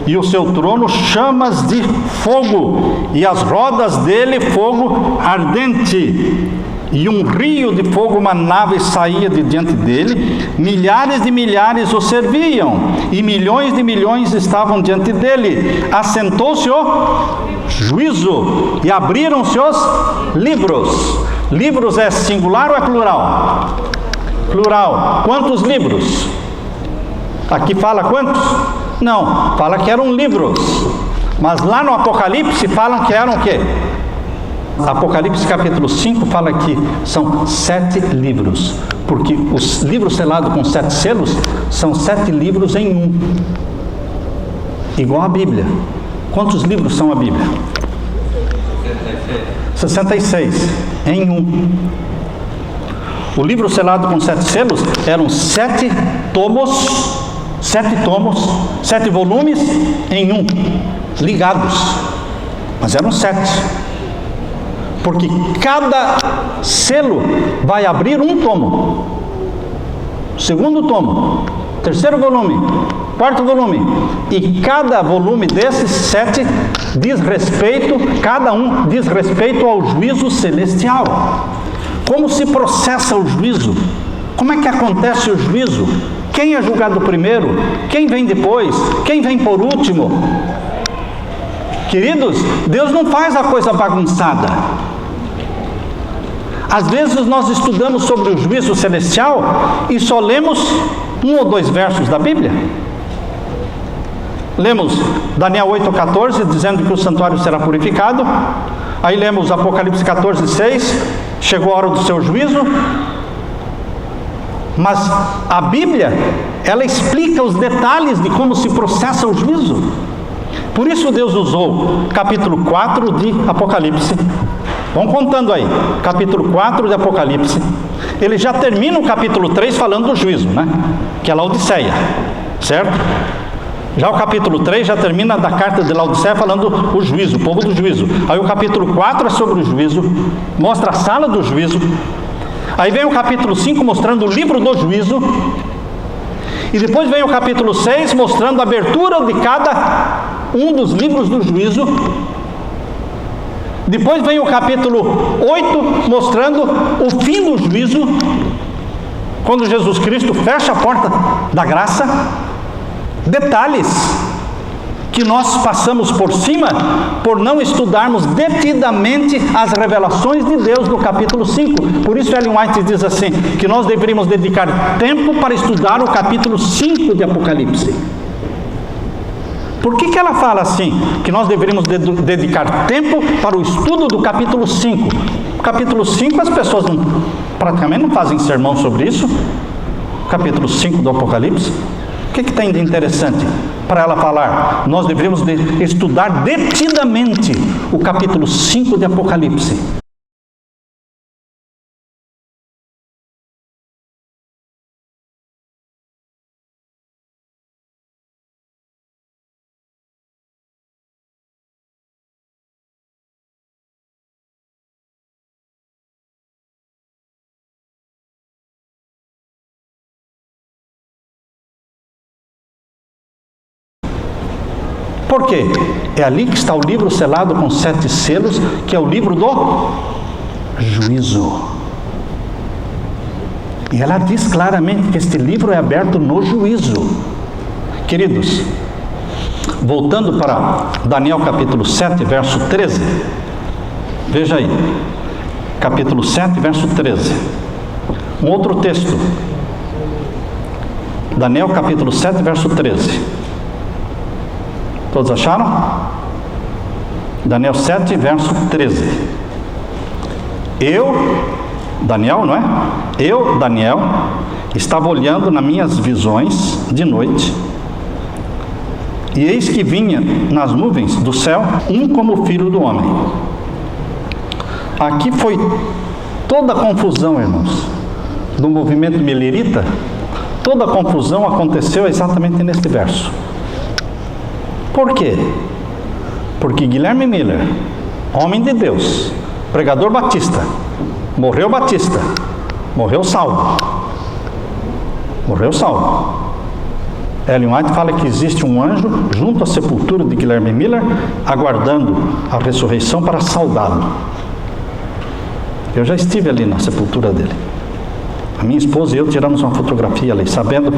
S1: E o seu trono chamas de fogo, e as rodas dele fogo ardente. E um rio de fogo manava e saía de diante dele. Milhares de milhares o serviam, e milhões de milhões estavam diante dele. Assentou-se o juízo, e abriram-se os livros. Livros é singular ou é plural? Plural. Quantos livros? Aqui fala quantos? Não, fala que eram livros. Mas lá no Apocalipse falam que eram o quê? Apocalipse capítulo 5 fala que são 7 livros, porque os livros selados com 7 selos são 7 livros em um, igual a Bíblia. Quantos livros são a Bíblia? 66 em um. O livro selado com 7 selos eram 7 tomos, 7 volumes em um, ligados, mas eram 7. Porque cada selo vai abrir um tomo. Segundo tomo, terceiro volume, quarto volume. E cada volume desses 7 diz respeito, cada um diz respeito ao juízo celestial. Como se processa o juízo? Como é que acontece o juízo? Quem é julgado primeiro? Quem vem depois? Quem vem por último? Queridos, Deus não faz a coisa bagunçada. Às vezes nós estudamos sobre o juízo celestial e só lemos 1 ou 2 versos da Bíblia. Lemos Daniel 8,14, dizendo que o santuário será purificado. Aí lemos Apocalipse 14,6, chegou a hora do seu juízo. Mas a Bíblia, ela explica os detalhes de como se processa o juízo. Por isso Deus usou capítulo 4 de Apocalipse. Vamos contando aí, capítulo 4 de Apocalipse. Ele já termina o capítulo 3 falando do juízo, né? Que é Laodiceia, certo? Já o capítulo 3 já termina da carta de Laodiceia falando o juízo, o povo do juízo. Aí o capítulo 4 é sobre o juízo, mostra a sala do juízo. Aí vem o capítulo 5 mostrando o livro do juízo. E depois vem o capítulo 6 mostrando a abertura de cada um dos livros do juízo. Depois vem o capítulo 8 mostrando o fim do juízo, quando Jesus Cristo fecha a porta da graça. Detalhes que nós passamos por cima por não estudarmos detidamente as revelações de Deus no capítulo 5. Por isso Ellen White diz assim, que nós deveríamos dedicar tempo para estudar o capítulo 5 de Apocalipse. Por que ela fala assim, que nós deveríamos dedicar tempo para o estudo do capítulo 5? O capítulo 5 as pessoas praticamente não fazem sermão sobre isso. Capítulo 5 do Apocalipse. O que tem de interessante para ela falar? Nós deveríamos estudar detidamente o capítulo 5 de Apocalipse. Por quê? É ali que está o livro selado com 7 selos, que é o livro do juízo. E ela diz claramente que este livro é aberto no juízo. Queridos, voltando para Daniel capítulo 7, verso 13. Veja aí, capítulo 7, verso 13. Um outro texto. Daniel capítulo 7, verso 13. Todos acharam? Daniel 7, verso 13. Daniel, não é? Eu, Daniel, estava olhando nas minhas visões de noite, e eis que vinha nas nuvens do céu um como filho do homem. Aqui foi toda a confusão, irmãos, do movimento milerita. Toda a confusão aconteceu exatamente neste verso. Por quê? Porque Guilherme Miller, homem de Deus, pregador batista, morreu batista, morreu salvo. Ellen White fala que existe um anjo junto à sepultura de Guilherme Miller, aguardando a ressurreição para saudá-lo. Eu já estive ali na sepultura dele. A minha esposa e eu tiramos uma fotografia ali, sabendo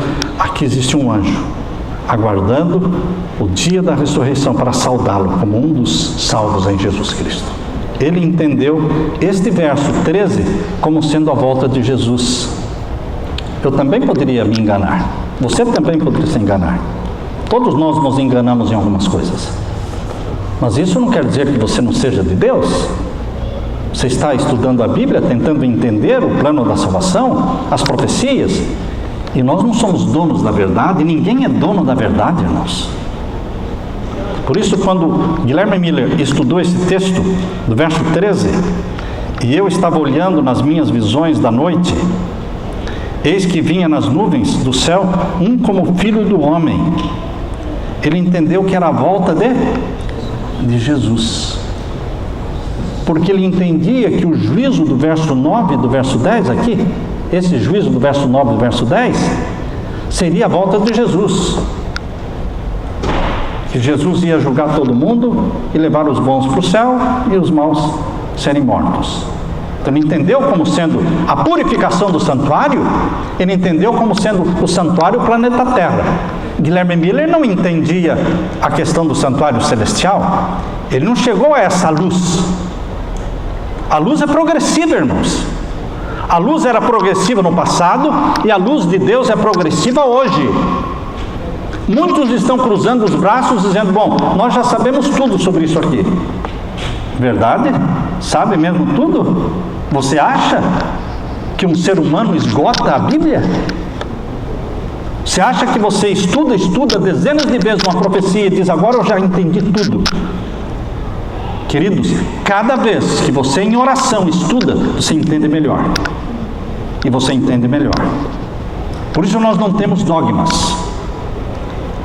S1: que existe um anjo aguardando o dia da ressurreição para saudá-lo como um dos salvos em Jesus Cristo. Ele entendeu este verso 13 como sendo a volta de Jesus. Eu também poderia me enganar. Você também poderia se enganar. Todos nós nos enganamos em algumas coisas. Mas isso não quer dizer que você não seja de Deus. Você está estudando a Bíblia, tentando entender o plano da salvação, as profecias. E nós não somos donos da verdade, ninguém é dono da verdade, irmãos. Por isso, quando Guilherme Miller estudou esse texto, do verso 13, e eu estava olhando nas minhas visões da noite, eis que vinha nas nuvens do céu um como filho do homem. Ele entendeu que era a volta de Jesus. Porque ele entendia que o juízo do verso 9 e do verso 10 aqui, esse juízo do verso 9 e do verso 10, seria a volta de Jesus. que Jesus ia julgar todo mundo e levar os bons para o céu e os maus serem mortos. Então ele entendeu como sendo a purificação do santuário, ele entendeu como sendo o santuário o planeta Terra. Guilherme Miller não entendia a questão do santuário celestial, ele não chegou a essa luz. A luz é progressiva, irmãos. A luz era progressiva no passado e a luz de Deus é progressiva hoje. Muitos estão cruzando os braços dizendo, bom, nós já sabemos tudo sobre isso aqui. Verdade? Sabe mesmo tudo? Você acha que um ser humano esgota a Bíblia? Você acha que você estuda dezenas de vezes uma profecia e diz, agora eu já entendi tudo? Queridos, cada vez que você em oração estuda, você entende melhor. E você entende melhor. Por isso nós não temos dogmas.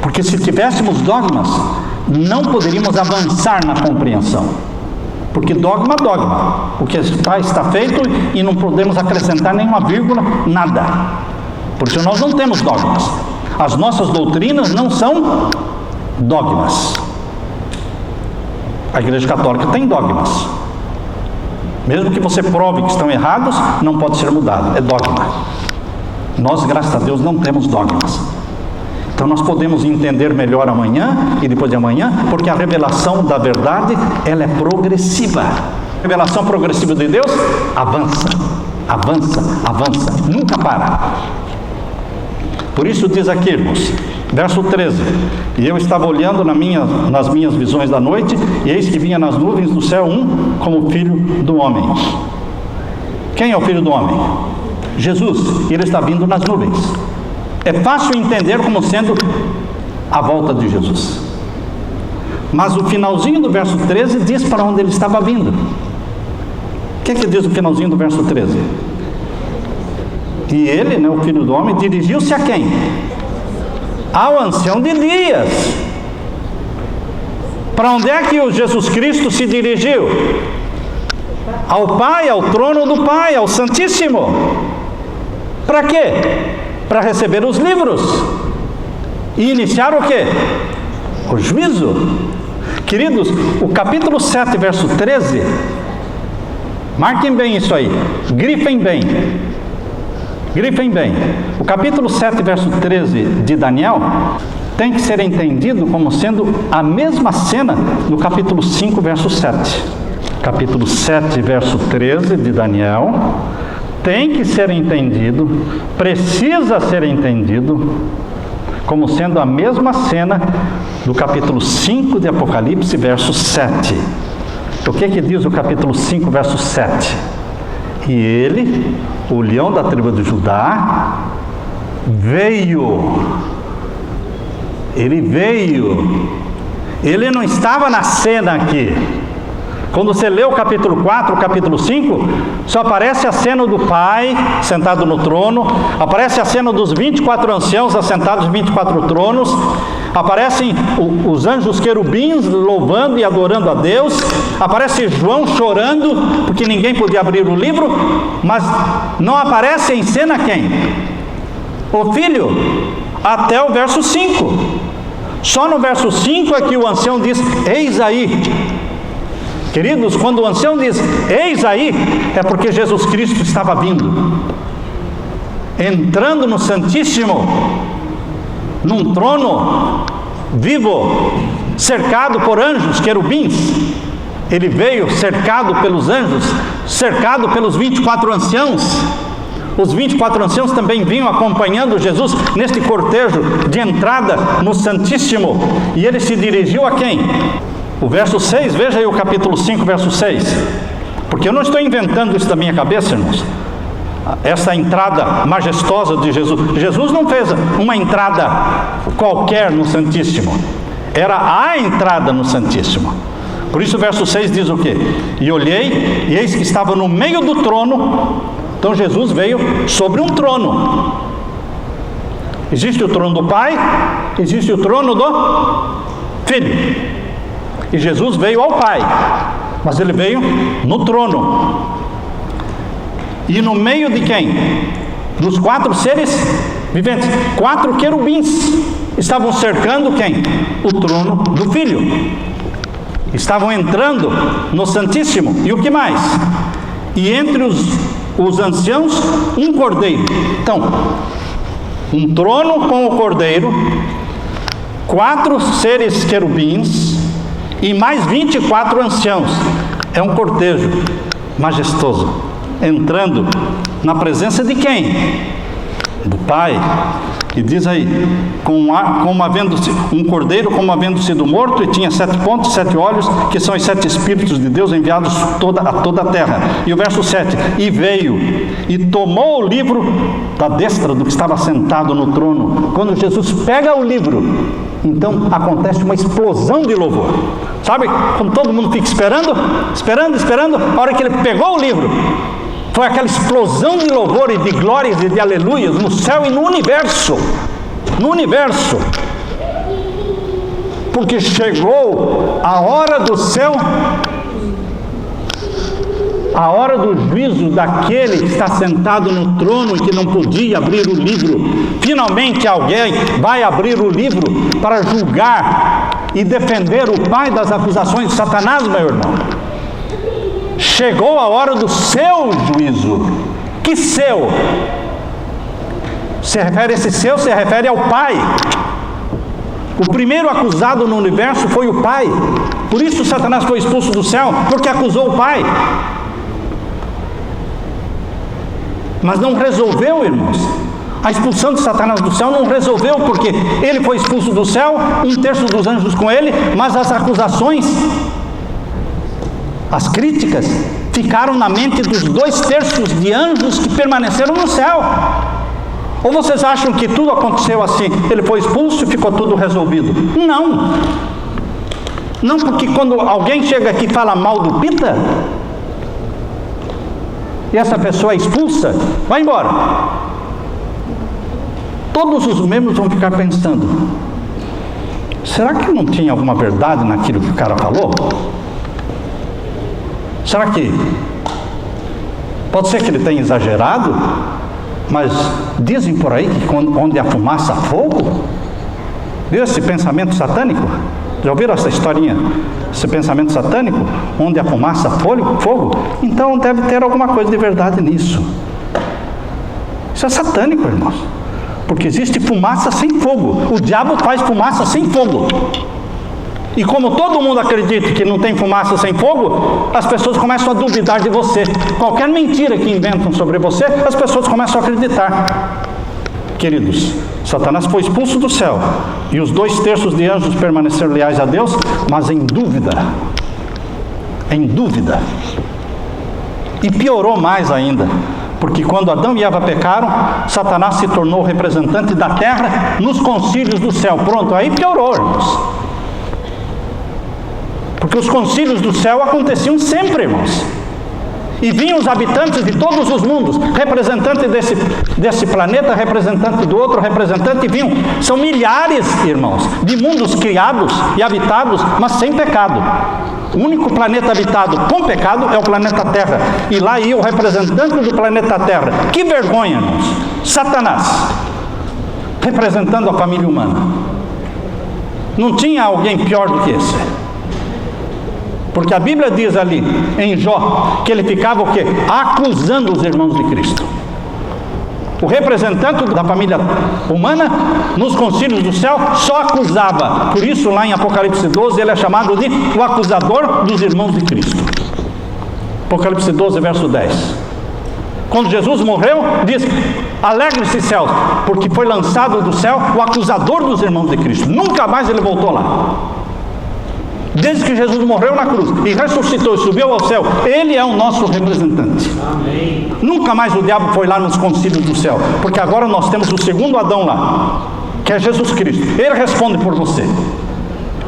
S1: Porque se tivéssemos dogmas, não poderíamos avançar na compreensão. Porque dogma é dogma. O que está feito e não podemos acrescentar nenhuma vírgula, nada. Por isso nós não temos dogmas. As nossas doutrinas não são dogmas. A Igreja Católica tem dogmas. Mesmo que você prove que estão errados, não pode ser mudado. É dogma. Nós, graças a Deus, não temos dogmas. Então nós podemos entender melhor amanhã e depois de amanhã, porque a revelação da verdade, ela é progressiva. A revelação progressiva de Deus avança, avança, avança, nunca para. Por isso diz aqui, irmãos, verso 13, e eu estava olhando nas minhas visões da noite, e eis que vinha nas nuvens do céu um como filho do homem. Quem é o filho do homem? Jesus, e ele está vindo nas nuvens. É fácil entender como sendo a volta de Jesus. Mas o finalzinho do verso 13 diz para onde ele estava vindo. O que diz o finalzinho do verso 13? E ele, o filho do homem, dirigiu-se a quem? Ao ancião de dias. Para onde é que o Jesus Cristo se dirigiu? Ao Pai, ao trono do Pai, ao Santíssimo. Para quê? Para receber os livros e iniciar o quê? O juízo. Queridos, o capítulo 7, verso 13, marquem bem isso aí, grifem bem. O capítulo 7, verso 13 de Daniel tem que ser entendido como sendo a mesma cena do capítulo 5, verso 7. Capítulo 7, verso 13 de Daniel tem que ser entendido, precisa ser entendido como sendo a mesma cena do capítulo 5 de Apocalipse, verso 7. O que diz o capítulo 5, verso 7? E ele, o leão da tribo de Judá, veio. Ele não estava na cena aqui. Quando você lê o capítulo 4, o capítulo 5, só aparece a cena do Pai sentado no trono, aparece a cena dos 24 anciãos assentados em 24 tronos, aparecem os anjos querubins louvando e adorando a Deus, aparece João chorando porque ninguém podia abrir o livro, mas não aparece em cena quem? O Filho, até o verso 5. Só no verso 5 é que o ancião diz, eis aí. Queridos, quando o ancião diz, eis aí, é porque Jesus Cristo estava vindo, entrando no Santíssimo, num trono vivo, cercado por anjos, querubins. Ele veio cercado pelos anjos, cercado pelos 24 anciãos. Os 24 anciãos também vinham acompanhando Jesus neste cortejo de entrada no Santíssimo. E ele se dirigiu a quem? O verso 6, veja aí o capítulo 5, verso 6. Porque eu não estou inventando isso da minha cabeça, irmãos. Essa entrada majestosa de Jesus. Jesus não fez uma entrada qualquer no Santíssimo. Era a entrada no Santíssimo. Por isso o verso 6 diz o quê? E olhei, e eis que estava no meio do trono. Então Jesus veio sobre um trono. Existe o trono do Pai, existe o trono do Filho. E Jesus veio ao Pai, mas ele veio no trono. E no meio de quem? Dos 4 seres viventes, 4 querubins. estavam cercando quem? O trono do Filho. Estavam entrando no Santíssimo. E o que mais? E entre os anciãos, um cordeiro. Então, um trono com o cordeiro, 4 seres querubins e mais 24 anciãos. É um cortejo majestoso, entrando na presença de quem? Do Pai. E diz aí, como havendo um cordeiro, como havendo sido morto, e tinha 7 pontos, 7 olhos, que são os 7 Espíritos de Deus enviados a toda a terra. E o verso 7, e veio, e tomou o livro da destra do que estava sentado no trono. Quando Jesus pega o livro, então acontece uma explosão de louvor. Sabe, quando todo mundo fica esperando, a hora que ele pegou o livro, foi aquela explosão de louvor e de glórias e de aleluias no céu e no universo. No universo. Porque chegou a hora do céu, a hora do juízo daquele que está sentado no trono e que não podia abrir o livro. Finalmente alguém vai abrir o livro para julgar e defender o pai das acusações de Satanás, meu irmão. Chegou a hora do seu juízo. Que seu? Esse seu se refere ao Pai. O primeiro acusado no universo foi o Pai. Por isso Satanás foi expulso do céu, porque acusou o Pai. Mas não resolveu, irmãos. A expulsão de Satanás do céu não resolveu, porque ele foi expulso do céu, 1/3 dos anjos com ele, mas as acusações, as críticas, ficaram na mente dos 2/3 de anjos que permaneceram no céu. Ou vocês acham que tudo aconteceu assim? Ele foi expulso e ficou tudo resolvido? Não. Não, porque quando alguém chega aqui e fala mal do Pita, e essa pessoa é expulsa, vai embora. Todos os membros vão ficar pensando: será que não tinha alguma verdade naquilo que o cara falou? Será que pode ser que ele tenha exagerado? Mas dizem por aí que onde há fumaça, há fogo. Viu esse pensamento satânico? Já ouviram essa historinha? Esse pensamento satânico? Onde há fumaça, fogo? Então deve ter alguma coisa de verdade nisso. Isso é satânico, irmãos. Porque existe fumaça sem fogo. O diabo faz fumaça sem fogo. E como todo mundo acredita que não tem fumaça sem fogo, as pessoas começam a duvidar de você. Qualquer mentira que inventam sobre você, as pessoas começam a acreditar. Queridos, Satanás foi expulso do céu, e os 2/3 de anjos permaneceram leais a Deus, mas em dúvida. E piorou mais ainda, porque quando Adão e Eva pecaram, Satanás se tornou representante da terra nos concílios do céu. Pronto, aí piorou, irmãos. Porque os concílios do céu aconteciam sempre, irmãos. E vinham os habitantes de todos os mundos, representante desse planeta, representante do outro, representante, e vinham. São milhares, irmãos, de mundos criados e habitados, mas sem pecado. O único planeta habitado com pecado é o planeta Terra. E lá ia o representante do planeta Terra. Que vergonha, irmãos! Satanás, representando a família humana. Não tinha alguém pior do que esse. Porque a Bíblia diz ali, em Jó, que ele ficava o quê? Acusando os irmãos de Cristo. O representante da família humana, nos concílios do céu, só acusava. Por isso, lá em Apocalipse 12, ele é chamado de o acusador dos irmãos de Cristo. Apocalipse 12, verso 10. Quando Jesus morreu, diz: alegre-se, céus, porque foi lançado do céu o acusador dos irmãos de Cristo. Nunca mais ele voltou lá. Desde que Jesus morreu na cruz e ressuscitou e subiu ao céu, ele é o nosso representante. Amém. Nunca mais o diabo foi lá nos concílios do céu, porque agora nós temos o segundo Adão lá, que é Jesus Cristo. Ele responde por você.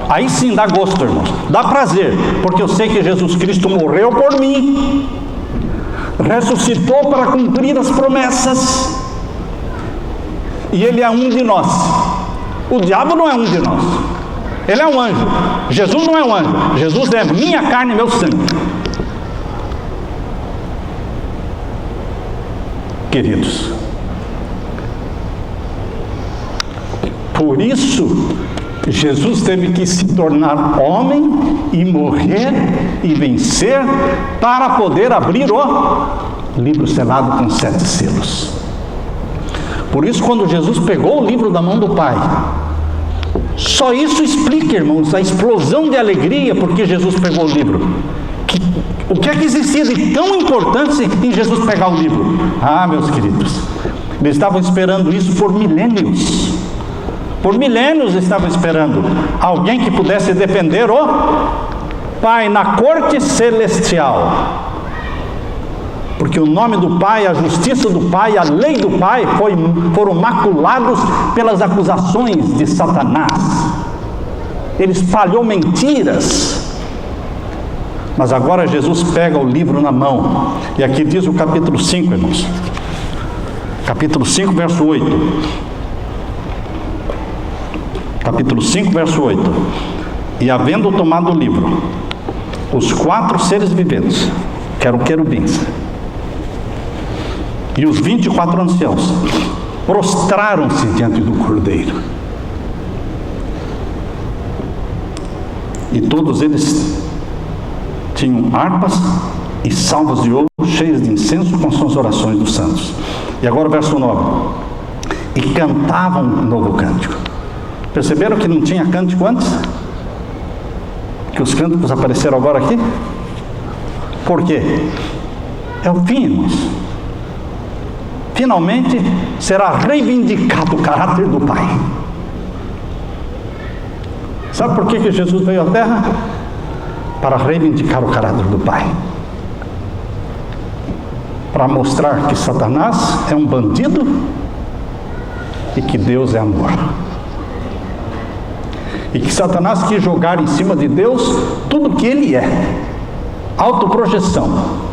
S1: Aí sim dá gosto, irmãos, dá prazer, porque eu sei que Jesus Cristo morreu por mim, ressuscitou para cumprir as promessas, e ele é um de nós. O diabo não é um de nós. Ele é um anjo. Jesus não é um anjo. Jesus é minha carne e meu sangue. Queridos, Por isso, Jesus teve que se tornar homem e morrer e vencer para poder abrir o livro selado com 7 selos. Por isso, quando Jesus pegou o livro da mão do Pai, só isso explica, irmãos, a explosão de alegria porque Jesus pegou o livro. O que é que existia de tão importante em Jesus pegar o livro? Ah, meus queridos, eles estavam esperando isso por milênios. Por milênios estavam esperando alguém que pudesse defender o Pai na corte celestial. Porque o nome do Pai, a justiça do Pai, a lei do Pai foram maculados pelas acusações de Satanás. Ele espalhou mentiras. Mas agora Jesus pega o livro na mão. E aqui diz o capítulo 5, irmãos. Capítulo 5, verso 8. Capítulo 5, verso 8. E havendo tomado o livro, os 4 seres viventes, que eram querubins, e os 24 anciãos, prostraram-se diante do Cordeiro. E todos eles tinham harpas e salvas de ouro cheias de incenso com suas orações dos santos. E agora o verso 9. E cantavam um novo cântico. Perceberam que não tinha cântico antes? Que os cânticos apareceram agora aqui? Por quê? É o fim, irmãos. Finalmente será reivindicado o caráter do Pai. Sabe por que Jesus veio à Terra? Para reivindicar o caráter do Pai. Para mostrar que Satanás é um bandido e que Deus é amor. E que Satanás quis jogar em cima de Deus tudo que ele é. Autoprojeção.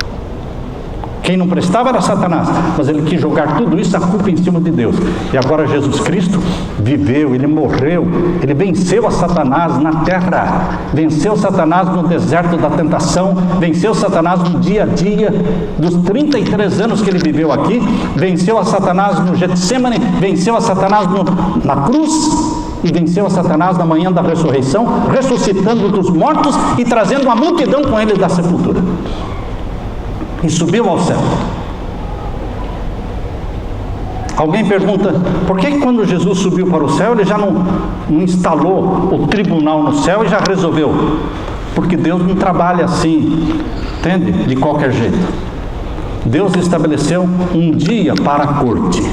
S1: Quem não prestava era Satanás, mas ele quis jogar tudo isso, a culpa em cima de Deus. E agora Jesus Cristo viveu, ele morreu, ele venceu a Satanás na terra, venceu Satanás no deserto da tentação, venceu Satanás no dia a dia, dos 33 anos que ele viveu aqui, venceu a Satanás no Getsemane, venceu a Satanás na cruz, e venceu a Satanás na manhã da ressurreição, ressuscitando dos mortos e trazendo uma multidão com ele da sepultura. E subiu ao céu. Alguém pergunta, por que quando Jesus subiu para o céu, ele já não instalou o tribunal no céu e já resolveu? Porque Deus não trabalha assim, entende? De qualquer jeito. Deus estabeleceu um dia para a corte.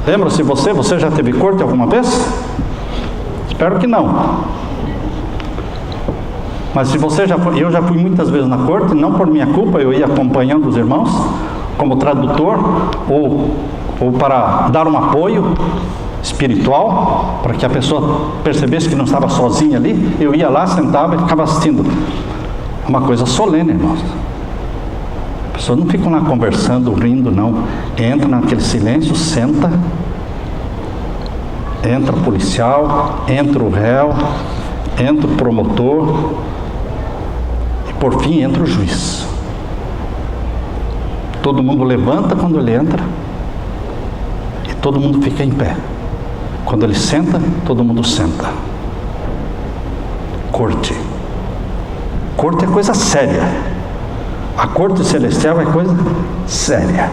S1: Lembra-se você já teve corte alguma vez? Espero que não. Mas se você já foi, eu já fui muitas vezes na corte, não por minha culpa, eu ia acompanhando os irmãos, como tradutor, ou para dar um apoio espiritual, para que a pessoa percebesse que não estava sozinha ali, eu ia lá, sentava e ficava assistindo. Uma coisa solene, irmãos. As pessoas não ficam lá conversando, rindo, não. Entra naquele silêncio, senta, entra o policial, entra o réu, entra o promotor, por fim entra o juiz. Todo mundo levanta quando ele entra e todo mundo fica em pé. Quando ele senta, todo mundo senta. Corte. Corte é coisa séria. A corte celestial é coisa séria.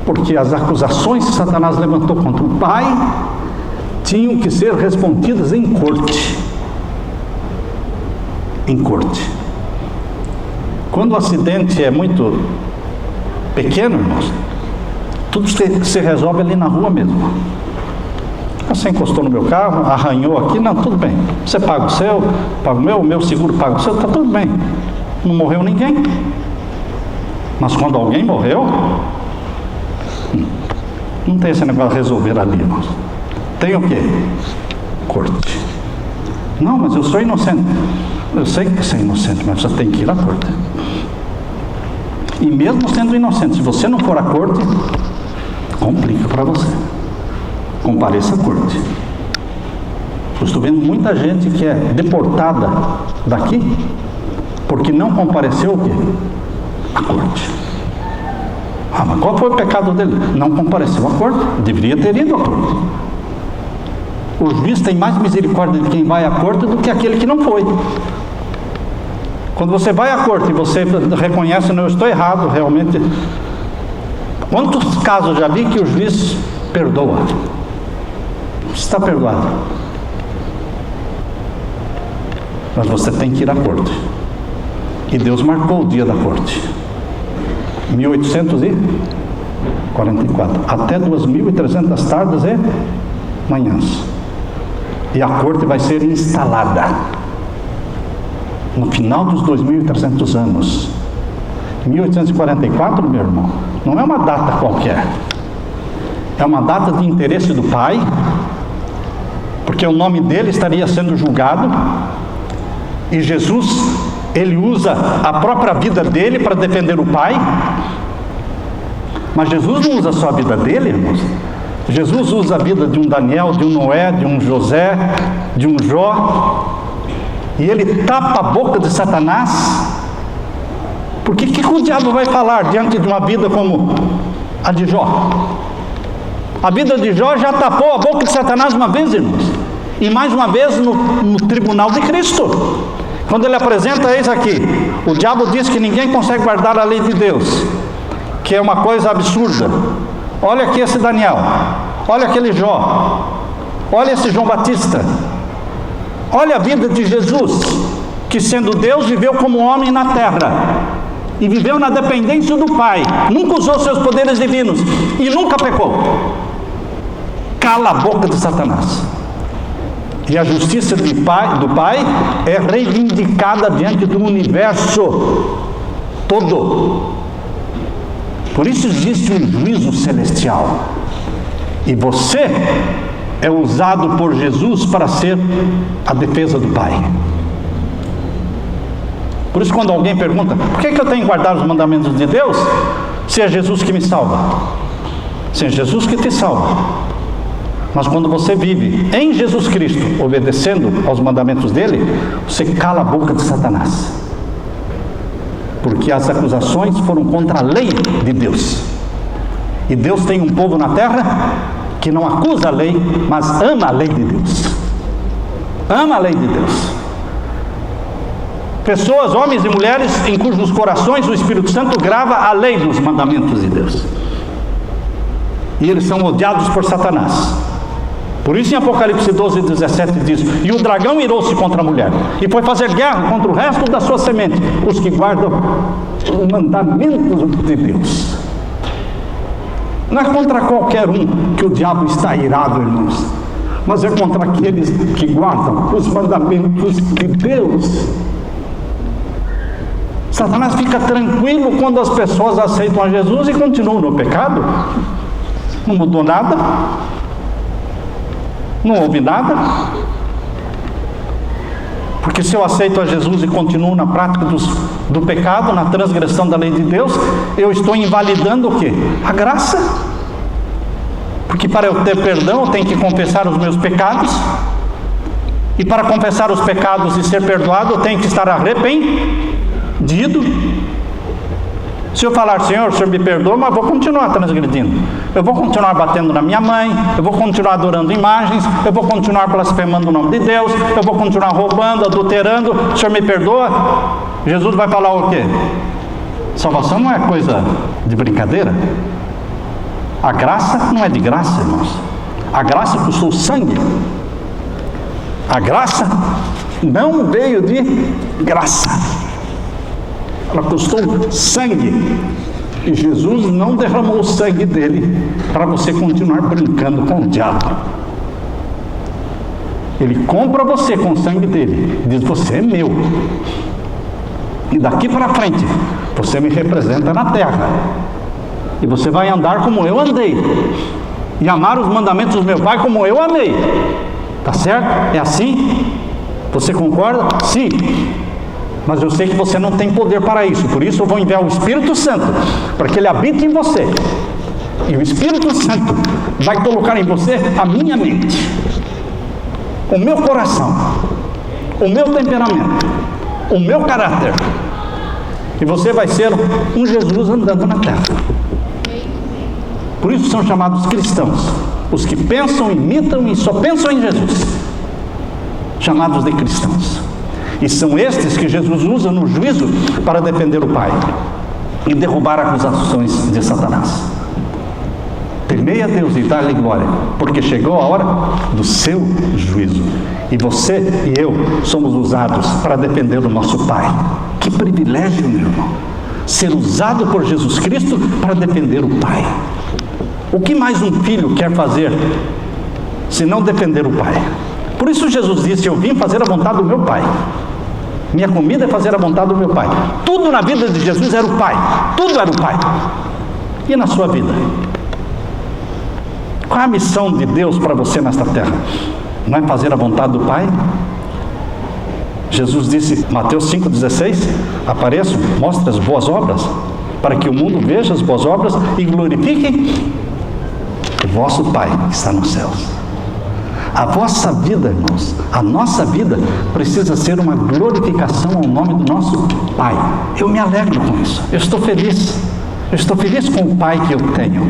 S1: Porque as acusações que Satanás levantou contra o Pai tinham que ser respondidas em corte. Em corte. Quando o acidente é muito pequeno, irmãos, tudo se resolve ali na rua mesmo. Você encostou no meu carro, arranhou aqui, não, tudo bem. Você paga o seu, paga o meu seguro paga o seu, está tudo bem. Não morreu ninguém. Mas quando alguém morreu, não tem esse negócio de resolver ali, irmãos. Tem o quê? Corte. Não, mas eu sou inocente. Eu sei que você é inocente, mas você tem que ir à corte. E mesmo sendo inocente, se você não for à corte, complica para você. Compareça à corte. Eu estou vendo muita gente que é deportada daqui porque não compareceu o quê? À corte. Mas qual foi o pecado dele? Não compareceu à corte. Deveria ter ido à corte. O juiz tem mais misericórdia de quem vai à corte do que aquele que não foi. Quando você vai à corte e você reconhece, não, eu estou errado, realmente. Quantos casos já vi que o juiz perdoa? Está perdoado. Mas você tem que ir à corte. E Deus marcou o dia da corte. 1844. Até 2.300 tardes e manhãs. E a corte vai ser instalada no final dos 2.300 anos. 1844, meu irmão, não é uma data qualquer. É uma data de interesse do Pai, porque o nome dele estaria sendo julgado, e Jesus, ele usa a própria vida dele para defender o Pai. Mas Jesus não usa só a vida dele, irmãos. Jesus usa a vida de um Daniel, de um Noé, de um José, de um Jó, e ele tapa a boca de Satanás. Porque o que o diabo vai falar diante de uma vida como a de Jó? A vida de Jó já tapou a boca de Satanás uma vez, irmãos, e mais uma vez no tribunal de Cristo. Quando ele apresenta, eis aqui, o diabo diz que ninguém consegue guardar a lei de Deus, que é uma coisa absurda. Olha aqui esse Daniel, olha aquele Jó, olha esse João Batista, olha a vida de Jesus, que sendo Deus viveu como homem na terra, e viveu na dependência do Pai, nunca usou seus poderes divinos, e nunca pecou. Cala a boca de Satanás. E a justiça do Pai é reivindicada diante do universo todo. Por isso existe um juízo celestial. E você é usado por Jesus para ser a defesa do Pai. Por isso, quando alguém pergunta, por que eu tenho que guardar os mandamentos de Deus, se é Jesus que me salva? Se é Jesus que te salva. Mas quando você vive em Jesus Cristo, obedecendo aos mandamentos dele, você cala a boca de Satanás. Porque as acusações foram contra a lei de Deus. E Deus tem um povo na terra que não acusa a lei, mas ama a lei de Deus. Ama a lei de Deus. Pessoas, homens e mulheres, em cujos corações o Espírito Santo grava a lei dos mandamentos de Deus. E eles são odiados por Satanás. Por isso em Apocalipse 12, 17 diz, e o dragão irou-se contra a mulher, e foi fazer guerra contra o resto da sua semente, os que guardam os mandamentos de Deus. Não é contra qualquer um que o diabo está irado, irmãos, mas é contra aqueles que guardam os mandamentos de Deus. Satanás fica tranquilo quando as pessoas aceitam a Jesus e continuam no pecado. Não mudou nada. Não houve nada. Porque se eu aceito a Jesus e continuo na prática do pecado, na transgressão da lei de Deus, eu estou invalidando o quê? A graça. Porque para eu ter perdão, eu tenho que confessar os meus pecados. E para confessar os pecados e ser perdoado, eu tenho que estar arrependido. Se eu falar, Senhor, o Senhor me perdoa, mas vou continuar transgredindo. Eu vou continuar batendo na minha mãe, eu vou continuar adorando imagens, eu vou continuar blasfemando o nome de Deus, eu vou continuar roubando, adulterando, o Senhor me perdoa. Jesus vai falar o quê? Salvação não é coisa de brincadeira. A graça não é de graça, irmãos. A graça custou sangue. A graça não veio de graça. Ela custou sangue. E Jesus não derramou o sangue dele para você continuar brincando com o diabo. Ele compra você com o sangue dele. Diz, você é meu. E daqui para frente, você me representa na terra. E você vai andar como eu andei. E amar os mandamentos do meu Pai como eu amei. Tá certo? É assim? Você concorda? Sim. Mas eu sei que você não tem poder para isso. Por isso eu vou enviar o Espírito Santo, para que ele habite em você. E o Espírito Santo vai colocar em você a minha mente, o meu coração, o meu temperamento, o meu caráter. E você vai ser um Jesus andando na terra. Por isso são chamados cristãos, os que pensam, imitam e só pensam em Jesus, chamados de cristãos. E são estes que Jesus usa no juízo para defender o Pai e derrubar acusações de Satanás. Temei a Deus e dá-lhe glória, porque chegou a hora do seu juízo. E você e eu somos usados para defender o nosso Pai. Que privilégio, meu irmão, ser usado por Jesus Cristo para defender o Pai. O que mais um filho quer fazer se não defender o Pai? Por isso Jesus disse: eu vim fazer a vontade do meu Pai. Minha comida é fazer a vontade do meu Pai. Tudo na vida de Jesus era o Pai. Tudo era o Pai. E na sua vida? Qual é a missão de Deus para você nesta terra? Não é fazer a vontade do Pai? Jesus disse, Mateus 5,16: apareço, mostre as boas obras, para que o mundo veja as boas obras e glorifique o vosso Pai que está nos céus. A vossa vida, irmãos, a nossa vida precisa ser uma glorificação ao nome do nosso Pai. Eu me alegro com isso, eu estou feliz. Eu estou feliz com o Pai que eu tenho.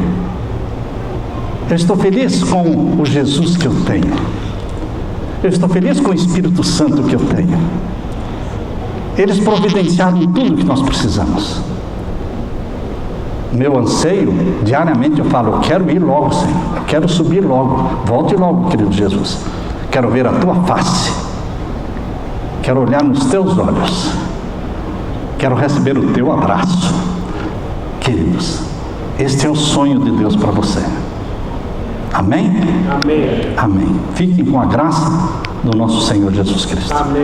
S1: Eu estou feliz com o Jesus que eu tenho. Eu estou feliz com o Espírito Santo que eu tenho. Eles providenciaram tudo o que nós precisamos. Meu anseio, diariamente eu falo: eu quero ir logo, Senhor. Eu quero subir logo. Volte logo, querido Jesus. Quero ver a tua face. Quero olhar nos teus olhos. Quero receber o teu abraço. Queridos, este é o sonho de Deus para você. Amém?
S2: Amém.
S1: Amém. Fiquem com a graça do nosso Senhor Jesus Cristo.
S2: Amém.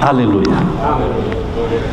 S1: Aleluia.
S2: Amém.